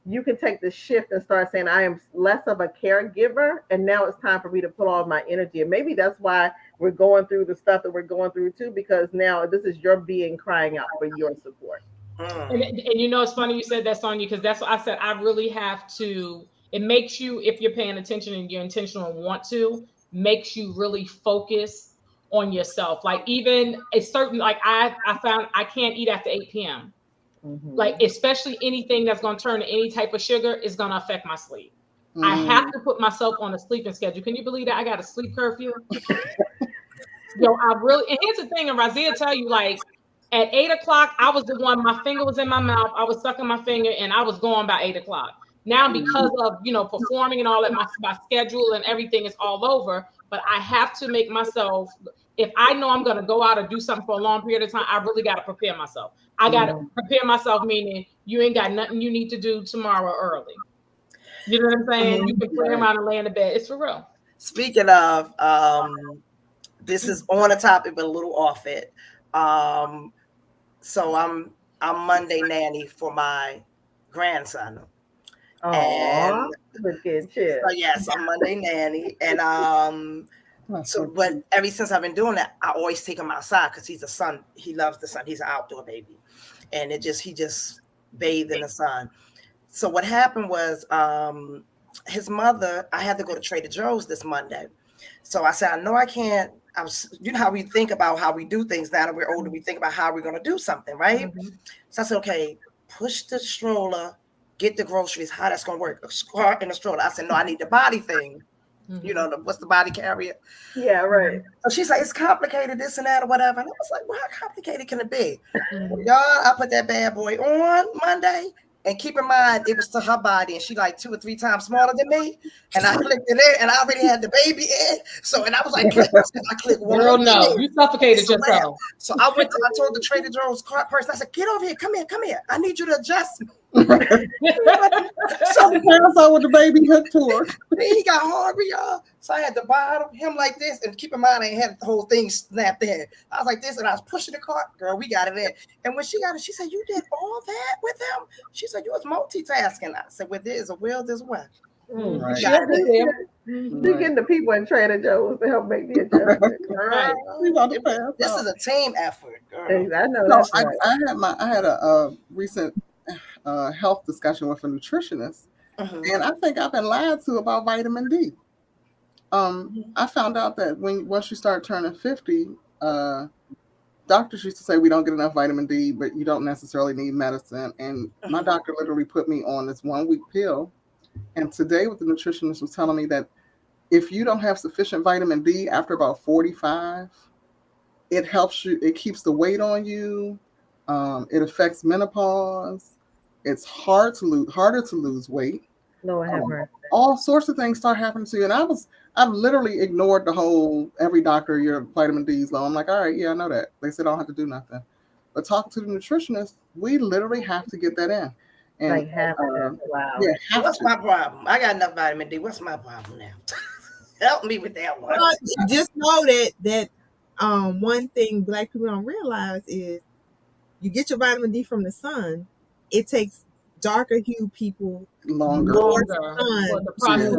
You can take the shift and start saying, I am less of a caregiver, and now it's time for me to put all my energy. And maybe that's why we're going through the stuff that we're going through too, because now this is your being crying out for your support. And it's funny you said that, Sonia, because that's what I said. I really have to. It makes you, if you're paying attention and you're intentional and want to, makes you really focus on yourself. Like even it's certain, like I found I can't eat after 8 p.m. Like, especially anything that's going to turn to any type of sugar is going to affect my sleep. I have to put myself on a sleeping schedule. Can you believe that I got a sleep curfew? Yo, I really, and here's the thing, and Raziyah tell you, like, at 8 o'clock, I was the one, my finger was in my mouth, I was sucking my finger, and I was going by 8 o'clock. Now, because of, performing and all that, my schedule and everything is all over, but I have to make myself, if I know I'm going to go out or do something for a long period of time, I really got to prepare myself. I got to prepare myself, meaning you ain't got nothing you need to do tomorrow early. You know what I'm saying? You can play around and lay in the bed. It's for real. Speaking of, this is on a topic, but a little off it. So I'm Monday nanny for my grandson. Oh, good shit. So yes, I'm Monday nanny, and but ever since I've been doing that, I always take him outside because he's a sun. He loves the sun. He's an outdoor baby, and he just bathed in the sun. So what happened was, his mother. I had to go to Trader Joe's this Monday, so I said, I know I can't. You know how we think about how we do things now that we're older. We think about how we're going to do something, right? So I said, okay, push the stroller, get the groceries. How that's going to work? A cart in the stroller. I said, no, I need the body thing. What's the body carrier? Yeah, right. So she's like, it's complicated, this and that or whatever. And I was like, well, how complicated can it be? Well, y'all, I put that bad boy on Monday. And keep in mind, it was to her body, and she like 2 or 3 times smaller than me. And I clicked it in, and I already had the baby in. So, and I was like, I clicked one. Girl, no, you suffocated yourself. So I told the Trader Joe's cart person, I said, get over here, come here. I need you to adjust. So the parasite with the baby hooked to her. Then he got hungry, y'all. So I had to bottom him like this, and keep in mind, I ain't had the whole thing snapped in. I was like this, and I was pushing the cart. Girl, we got it in. And when she got it, she said, you did all that with him? She said, you was multitasking. I said, well, there's a will, there's a way. Right. You getting the people in Trader Joe's to help make the adjustment. Girl, this is a team effort, girl. I know that's right. I had a recent health discussion with a nutritionist, and I think I've been lied to about vitamin D. I found out that once you start turning 50, doctors used to say we don't get enough vitamin D, but you don't necessarily need medicine. And my doctor literally put me on this 1-week pill. And today, what the nutritionist was telling me that if you don't have sufficient vitamin D after about 45, it helps you. It keeps the weight on you. It affects menopause. It's harder to lose weight. Lord have mercy. All sorts of things start happening to you. And I've literally ignored the whole, every doctor, your vitamin D is low. I'm like, all right, yeah, I know that. They said I don't have to do nothing. But talking to the nutritionist, we literally have to get that in. And, wow. Yeah, what's my problem? I got enough vitamin D. What's my problem now? Help me with that one. Just know that one thing Black people don't realize is you get your vitamin D from the sun. It takes darker hued people longer for the process.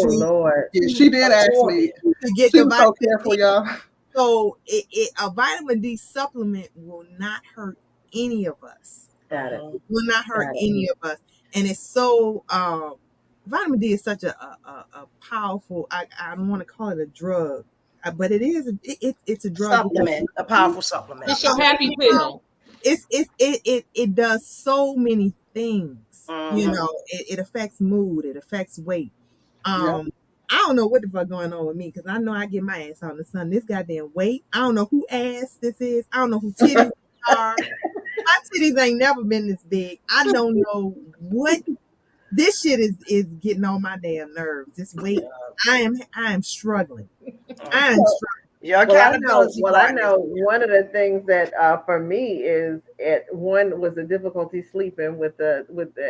Lord. Yeah, she did ask me to get she the was vitamin so careful, y'all. So a vitamin D supplement will not hurt any of us. Got it. Will not hurt any of us. And it's so vitamin D is such a powerful, I don't want to call it a drug, but it is it's a drug supplement, a powerful supplement. It's your happy pill. It does so many things. You know, it affects mood, it affects weight. I don't know what the fuck going on with me, because I know I get my ass out in the sun. This goddamn weight. I don't know who ass this is. I don't know who titties are. My titties ain't never been this big. I don't know what this shit is getting on my damn nerves. This weight. I am struggling. I am struggling. I know one of the things that for me is one was the difficulty sleeping with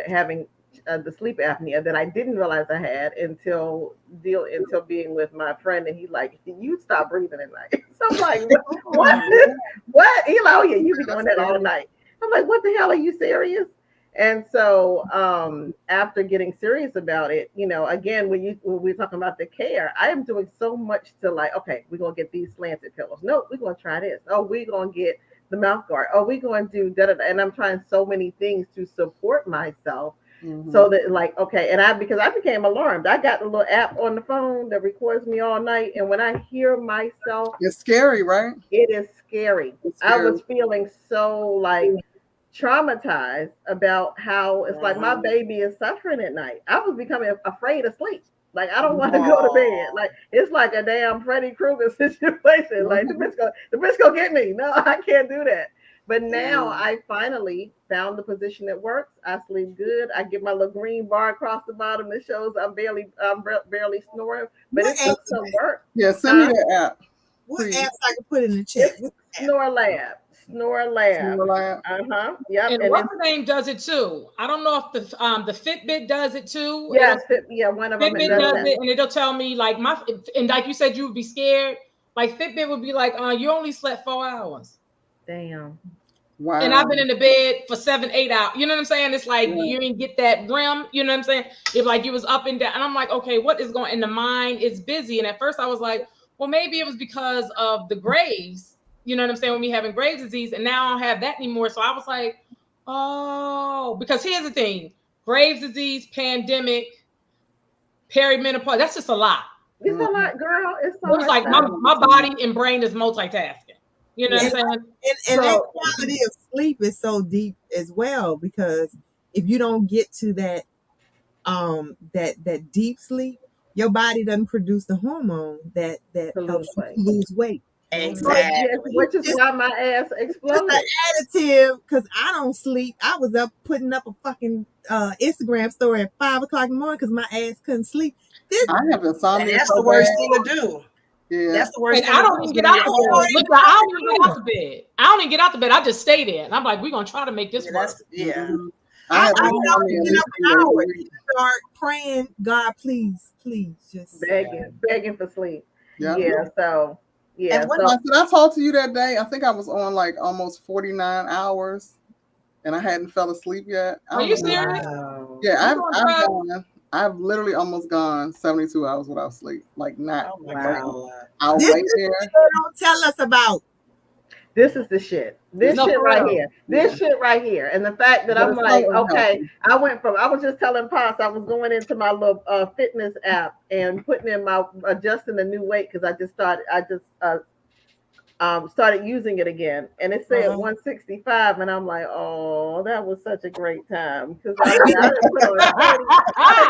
having the sleep apnea that I didn't realize I had until being with my friend, and he's like, you stop breathing at night. So I'm like, what? He's like, oh yeah, you be doing that all night. I'm like, what the hell, are you serious? And so after getting serious about it, again, when we're talking about the care, I am doing so much to like, okay, we're going to get these slanted pillows. No, we're going to try this. Oh, we're going to get the mouth guard. Oh, we're going to do da-da-da. And I'm trying so many things to support myself. So that like, okay. And because I became alarmed. I got the little app on the phone that records me all night. And when I hear myself, it's scary, right? It is scary. I was feeling so like traumatized about how it's like my baby is suffering at night. I was becoming afraid of sleep. Like I don't want to go to bed. Like it's like a damn Freddy Krueger situation. Like the bitch gonna get me. No, I can't do that. But now I finally found the position that works. I sleep good. I get my little green bar across the bottom that shows I'm barely snoring. But it took some work. Yeah, send me that app. What apps I can put in the chat? Snore Lab. Yep. And what's the name does it too? I don't know if the Fitbit does it too. Yes, one of them Fitbit does it, and it'll tell me like and like you said, you would be scared. Like Fitbit would be like, you only slept 4 hours. Damn. Wow. And I've been in the bed for 7-8 hours. You know what I'm saying? It's like you didn't get that REM. You know what I'm saying? If like you was up and down, and I'm like, okay, what is going? And the mind is busy. And at first I was like, well, maybe it was because of the Graves. You know what I'm saying? When we having Graves' disease, and now I don't have that anymore. So I was like, oh, because here's the thing: Graves' disease, pandemic, perimenopause. That's just a lot. It's a lot, girl. It's like my body and brain is multitasking. You know what I'm saying? And that quality of sleep is so deep as well, because if you don't get to that deep sleep, your body doesn't produce the hormone that helps you lose weight. Exactly. Which is why my ass exploded. It's an additive, because I don't sleep. I was up putting up a fucking Instagram story at 5 o'clock in the morning because my ass couldn't sleep. I have insomnia. That's the worst thing to do. Yeah. That's the worst thing. I don't even get out the bed. Look, I don't even get out the bed. I don't even get out the bed. I just stay there. And I'm like, we're going to try to make this work. I start praying, God, please, just begging for sleep. Yeah. So and I talked to you that day, I think I was on like almost 49 hours and I hadn't fell asleep yet. Are you serious? Yeah, I've literally almost gone 72 hours without sleep. Like not. Oh my God. I'll wait there. Don't tell us about. This is the shit. This shit right here. And the fact that I'm like, okay, I was just telling Pops I was going into my little fitness app and putting in adjusting the new weight because I just started using it again, and it said 165, and I'm like, oh, that was such a great time because I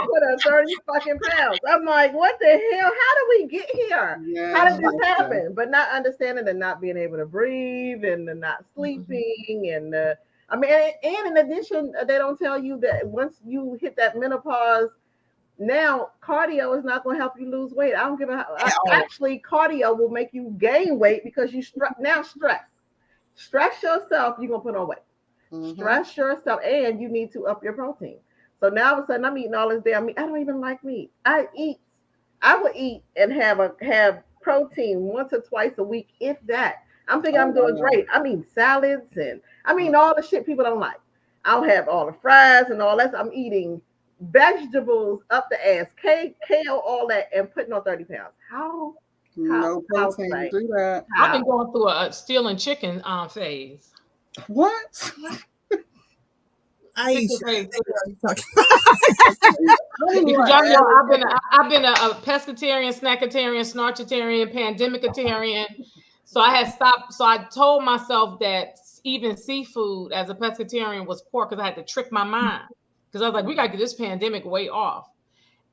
put on 30 fucking pounds. I'm like, what the hell? How did we get here? How did this happen? But not understanding and not being able to breathe and the not sleeping and and in addition, they don't tell you that once you hit that menopause. Now, cardio is not going to help you lose weight. I don't give a. Actually, cardio will make you gain weight because you stress yourself. You're gonna put on weight. Stress yourself, and you need to up your protein. So now all of a sudden, I'm eating all this damn meat. I don't even like meat. I would eat and have protein once or twice a week, if that. I'm thinking I'm doing great. I mean salads and all the shit people don't like. I'll have all the fries and all that. I'm eating vegetables up the ass, kale, all that, and putting on 30 pounds. How protein to do that. I've been going through a stealing chicken phase. What? I've been a pescatarian, snackatarian, snarchitarian, pandemicatarian. So I had stopped. So I told myself that even seafood as a pescatarian was poor because I had to trick my mind. Because I was like, we got to get this pandemic way off.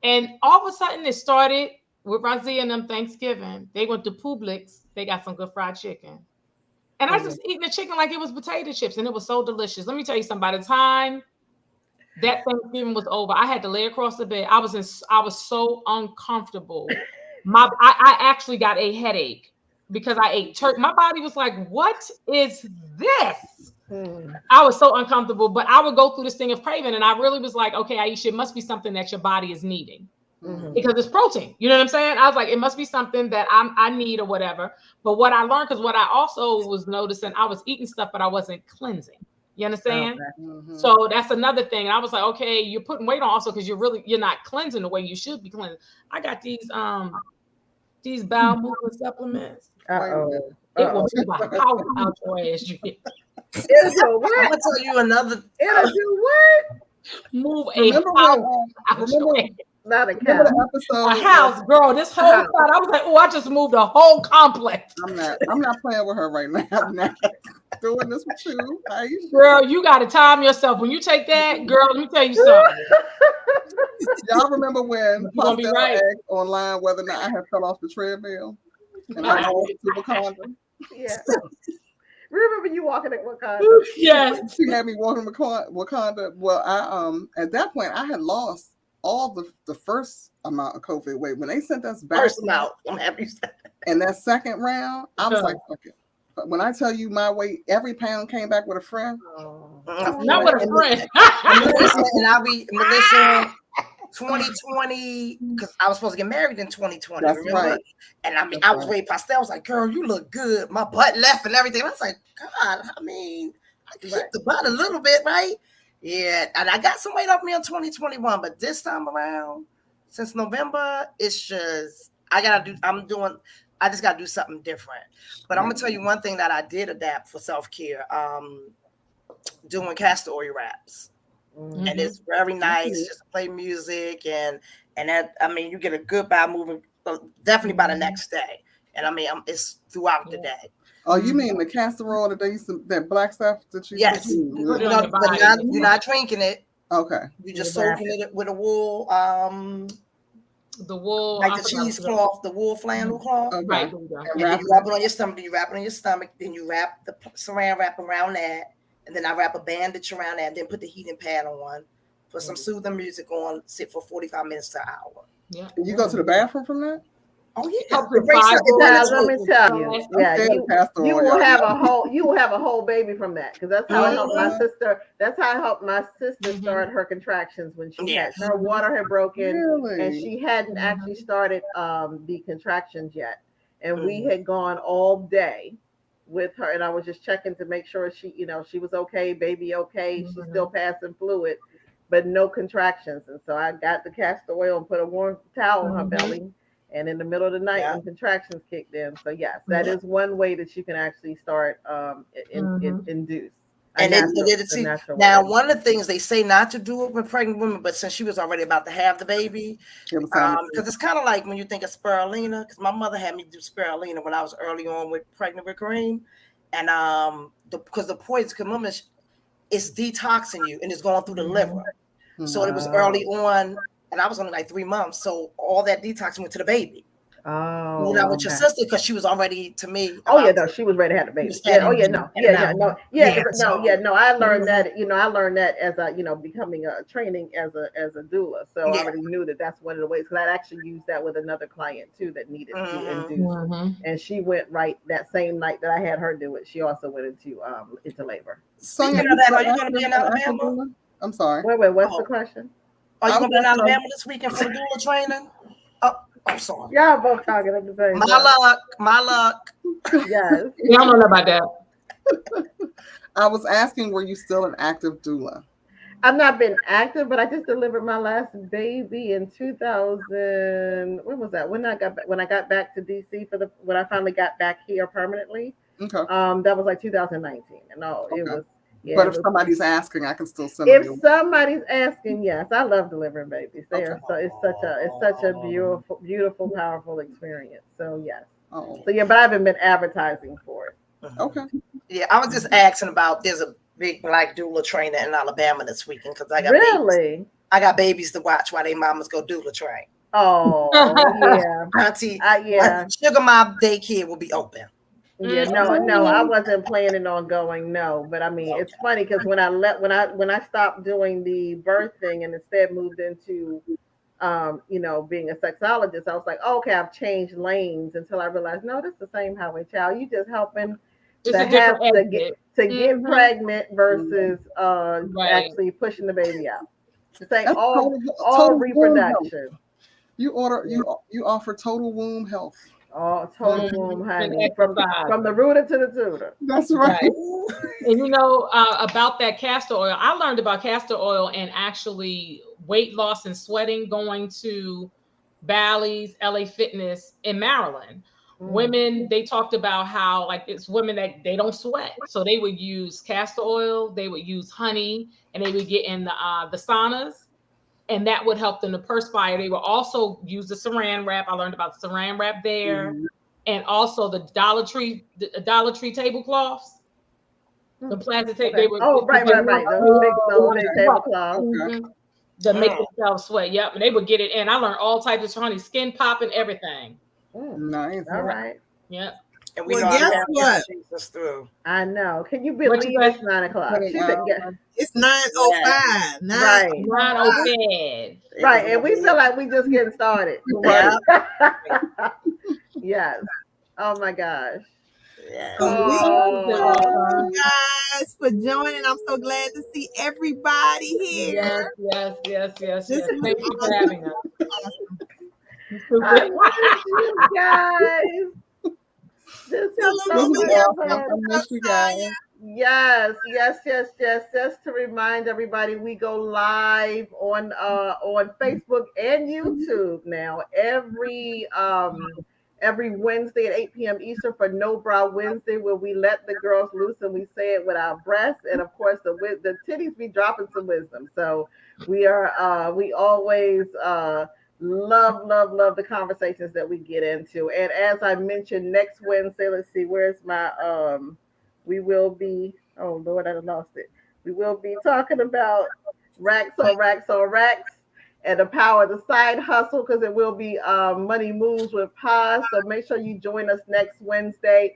And all of a sudden it started with Raziyah and them Thanksgiving. They went to Publix. They got some good fried chicken. And I was just eating the chicken like it was potato chips. And it was so delicious. Let me tell you something. By the time that Thanksgiving was over, I had to lay across the bed. I was so uncomfortable. I actually got a headache because I ate turkey. My body was like, what is this? I was so uncomfortable, but I would go through this thing of craving, and I really was like, okay, Aishah, it must be something that your body is needing because it's protein. You know what I'm saying? I was like, it must be something that I need or whatever. But what I learned, because what I also was noticing, I was eating stuff, but I wasn't cleansing. You understand? Okay. So that's another thing. And I was like, okay, you're putting weight on also because you're not cleansing the way you should be cleansing. I got these bowel movement supplements. It will move a house out your ass. It'll do what? I'm gonna tell you another. It'll do what? Move a house out your ass. Not a Remember cow. the episode? A house, girl. This whole side, I was like, oh, I just moved a whole complex. I'm not playing with her right now. I'm not doing this with you. Aisha. Girl, you got to time yourself. When you take that, girl, let me tell you something. Y'all remember when You're gonna be Pastel right. asked online whether or not I had fell off the treadmill and I walked to Wakanda? Yeah. Remember you walking at Wakanda? Yes. She had me walking Wakanda. Well, I at that point I had lost all the first amount of COVID weight. When they sent us back First amount, I'm happy. in that second round, I was like, fuck it. But when I tell you my weight, every pound came back with a friend. Not with a friend. And I'll be Melissa. 2020, because I was supposed to get married in 2020. That's remember? right. And I mean, I was way Pastel was like, girl, you look good. My butt left and everything. I was like, God, I mean, I can hit the butt a little bit, right? Yeah. And I got some weight off me in 2021, but this time around, since November, it's just I just gotta do something different. But I'm gonna tell you one thing that I did adapt for self-care. Doing castor oil wraps. Mm-hmm. And it's very nice just to play music and that, I mean, you get a good by moving definitely by the next day. And I mean, it's throughout the day. Oh, you mean the castor oil that they used to, that black stuff that you yes. You're not drinking it. Okay. You're just soaking it with a wool the wool, like the cheesecloth, the wool flannel cloth. Okay. Right. And then you wrap it on your stomach. You wrap it on your stomach. Then you wrap the saran wrap around that. And then I wrap a bandage around that and then put the heating pad on, put some soothing music on, sit for 45 minutes to an hour. Yeah. And you go to the bathroom from that? Oh yeah. Let me tell you. Yeah, you will have a whole baby from that. Because that's how I helped my sister. That's how I helped my sister start her contractions when she had her water had broken and she hadn't actually started the contractions yet. And we had gone all day with her, and I was just checking to make sure she was okay, baby okay, she's still passing fluid, but no contractions. And so I got the castor oil and put a warm towel on her belly, and in the middle of the night when contractions kicked in. So yes, that is one way that you can actually start induce. And now one of the things they say not to do it with pregnant women, but since she was already about to have the baby, because it's kind of like when you think of spirulina, because my mother had me do spirulina when I was early on with pregnant with Kareem, and because the poison, it's detoxing you and it's going through the liver. So it was early on, and I was only like 3 months, so all that detoxing went to the baby. Oh, not with your sister because she was already to me. She was ready to have the baby. I learned that. I learned that as a becoming a training as a doula. So I already knew that that's one of the ways. Because I actually used that with another client too that needed to induce, and she went right that same night that I had her do it. She also went into labor. So are you going to be in Alabama? I'm sorry. Wait. What's the question? Are you going to be in Alabama this weekend for the doula training? I'm sorry. Y'all both talking at the same time. My luck. Yes. Y'all don't know about that. I was asking, were you still an active doula? I've not been active, but I just delivered my last baby in 2000. When was that? When I got back to DC when I finally got back here permanently. Okay. That was like 2019. And it was. Yeah, but if somebody's asking, I can still send them. If somebody's asking, yes, I love delivering babies. So it's such a beautiful, powerful experience. So yes. So yeah, but I haven't been advertising for it. Okay. Yeah, I was just asking about. There's a big black doula trainer in Alabama this weekend because I got babies. I got babies to watch while they mamas go doula train. Oh yeah, Auntie. Sugar Mom daycare will be open. Yeah, no, I wasn't planning on going. No, but I mean, it's funny because when I stopped doing the birth thing and instead moved into, being a sexologist, I was like, okay, I've changed lanes until I realized, no, this is the same highway, child. You just helping to get pregnant versus actually pushing the baby out. Say all reproduction. You offer total womb health. Oh, total womb, honey. From the rooter to the tutor. That's right. And about that castor oil, I learned about castor oil and actually weight loss and sweating going to Bally's, LA Fitness in Maryland. Women, they talked about how it's women that they don't sweat. So they would use castor oil, they would use honey, and they would get in the saunas. and that would help them to perspire. They will also use the saran wrap. I learned about the saran wrap there, and also the Dollar Tree tablecloths. The plastic tape. They would. Right. Those big tablecloths. To make themselves sweat. Yep, and they would get it. And I learned all types of honey, skin popping, everything. Nice. All right. Yep. And we guess what? Jesus through. I know. Can you believe it's 9 o'clock? She said, it's 9:05. Right. 9:05. Right. And we feel like we just getting started. Right. Yes. Oh my gosh. Yeah. Thank you guys for joining. I'm so glad to see everybody here. Yes. Thank you for having us. Awesome. I miss you guys. This is so I miss you guys. Yes. Just to remind everybody, we go live on Facebook and YouTube now every Wednesday at 8 p.m. Eastern for No Bra Wednesday, where we let the girls loose and we say it with our breasts, and of course the titties be dropping some wisdom. So we always love the conversations that we get into. And as I mentioned, next Wednesday, let's see, where's my we will be, oh Lord, I lost it. We will be talking about racks on racks on racks and the power of the side hustle, because it will be Money Moves with Paz. So make sure you join us next Wednesday.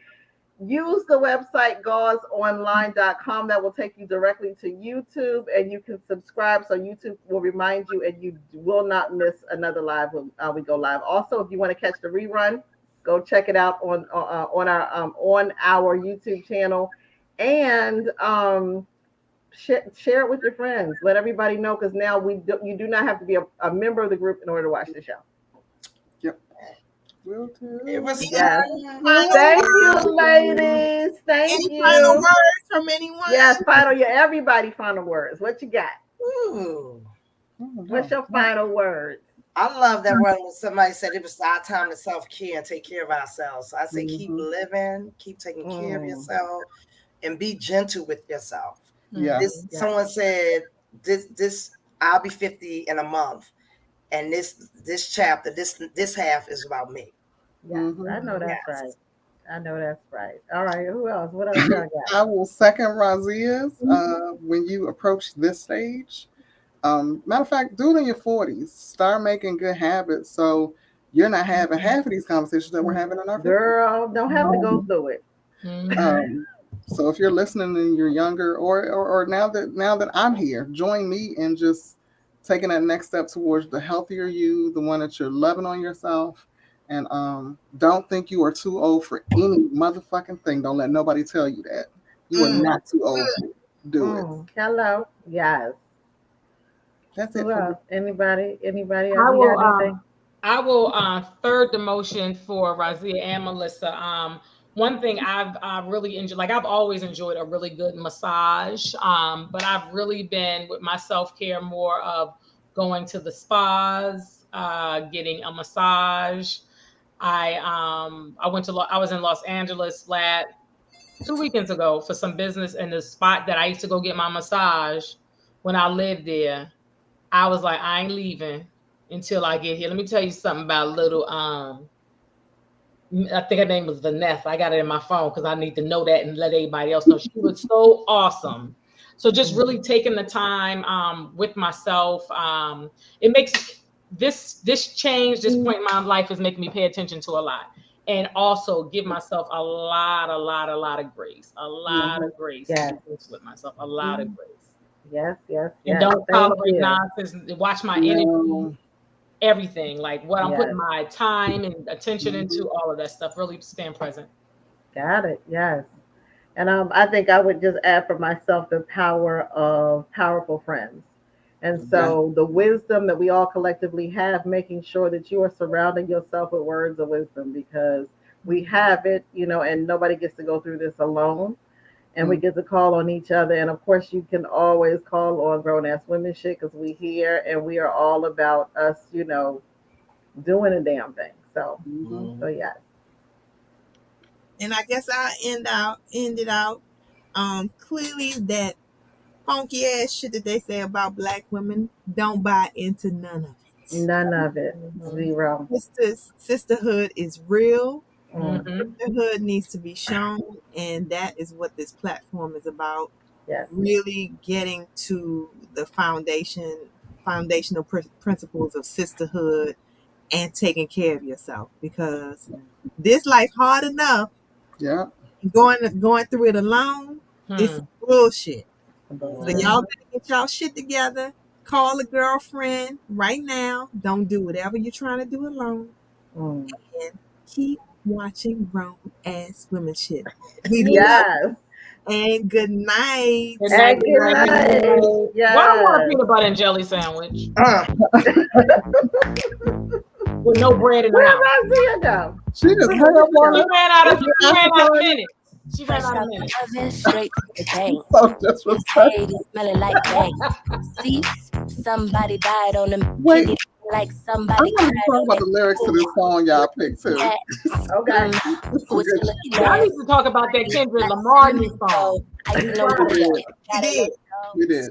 Use the website gawsonline.com. That will take you directly to YouTube, and you can subscribe so YouTube will remind you, and you will not miss another live when we go live. Also, if you want to catch the rerun, go check it out on our YouTube channel, and share it with your friends. Let everybody know, because now you do not have to be a member of the group in order to watch the show. Yep. Will do. It was Thank you, ladies. Thank you. Final words from anyone? Yes, everybody final words. What you got? Ooh. What's your final words? I love that one when somebody said it was our time to self-care and take care of ourselves. So I say keep living, keep taking care of yourself, and be gentle with yourself. Yeah. Someone said this I'll be 50 in a month, and this chapter, this half is about me. Yes, I know that's right. I know that's right. All right, who else? What else y'all got? I will second Raziyah's when you approach this stage. Matter of fact, do it in your 40s. Start making good habits so you're not having half of these conversations that we're having in our 50s. Girl, don't have to go through it. So if you're listening and you're younger, or now that I'm here, join me in just taking that next step towards the healthier you, the one that you're loving on yourself. And don't think you are too old for any motherfucking thing. Don't let nobody tell you that. You are not too old to do it. Hello. Yes. That's it. Anybody else? I will third the motion for Raziyah and Melissa. One thing I've really enjoyed, like I've always enjoyed a really good massage, but I've really been with my self-care more of going to the spas, getting a massage. I was in Los Angeles 2 weekends ago for some business, and the spot that I used to go get my massage when I lived there, I was like, I ain't leaving until I get here. Let me tell you something about little I think her name was Vanessa. I got it in my phone because I need to know that and let everybody else know. She was so awesome. So just really taking the time with myself. It makes this change, this point in my life is making me pay attention to a lot. And also give myself a lot of grace. A lot of grace with myself. A lot of grace. Yes. And don't tolerate nonsense. Watch my energy. Everything, like what I'm putting my time and attention into, all of that stuff, really stand present. Got it. Yes. And I think I would just add for myself the power of powerful friends. And so the wisdom that we all collectively have, making sure that you are surrounding yourself with words of wisdom, because we have it, and nobody gets to go through this alone. And we get to call on each other. And of course, you can always call on Grown Azz Women Shyt, because we here and we are all about us, doing a damn thing. So, so yeah. And I guess I'll end it out clearly that funky ass shit that they say about Black women, don't buy into none of it. None of it. Zero. Sisterhood is real. Mhm. Sisterhood needs to be shown, and that is what this platform is about. Yes. Really getting to the foundational principles of sisterhood and taking care of yourself, because this life hard enough. Yeah. Going through it alone, it's bullshit. So Yeah. y'all better get y'all shit together. Call a girlfriend right now. Don't do whatever you're trying to do alone. And keep watching Grown Azz Women Shyt. We love Yes. and good night. Good night. And good night. Yes. Why I want a peanut butter and jelly sandwich with no bread in the Where's house? Raziyah go? She just hung up on She us. ran out of minutes. She ran Fresh out out of the minutes. oven, straight to the bank. So disrespectful. Hey, smelling like bank. See, somebody died on them. Wait. Kitty like I somebody want to talk about the lyrics to this song y'all picked too. Okay. What you looking Y'all at? need to talk about that Kendrick Lamar new song. I used to know We did. gotta let go. We did.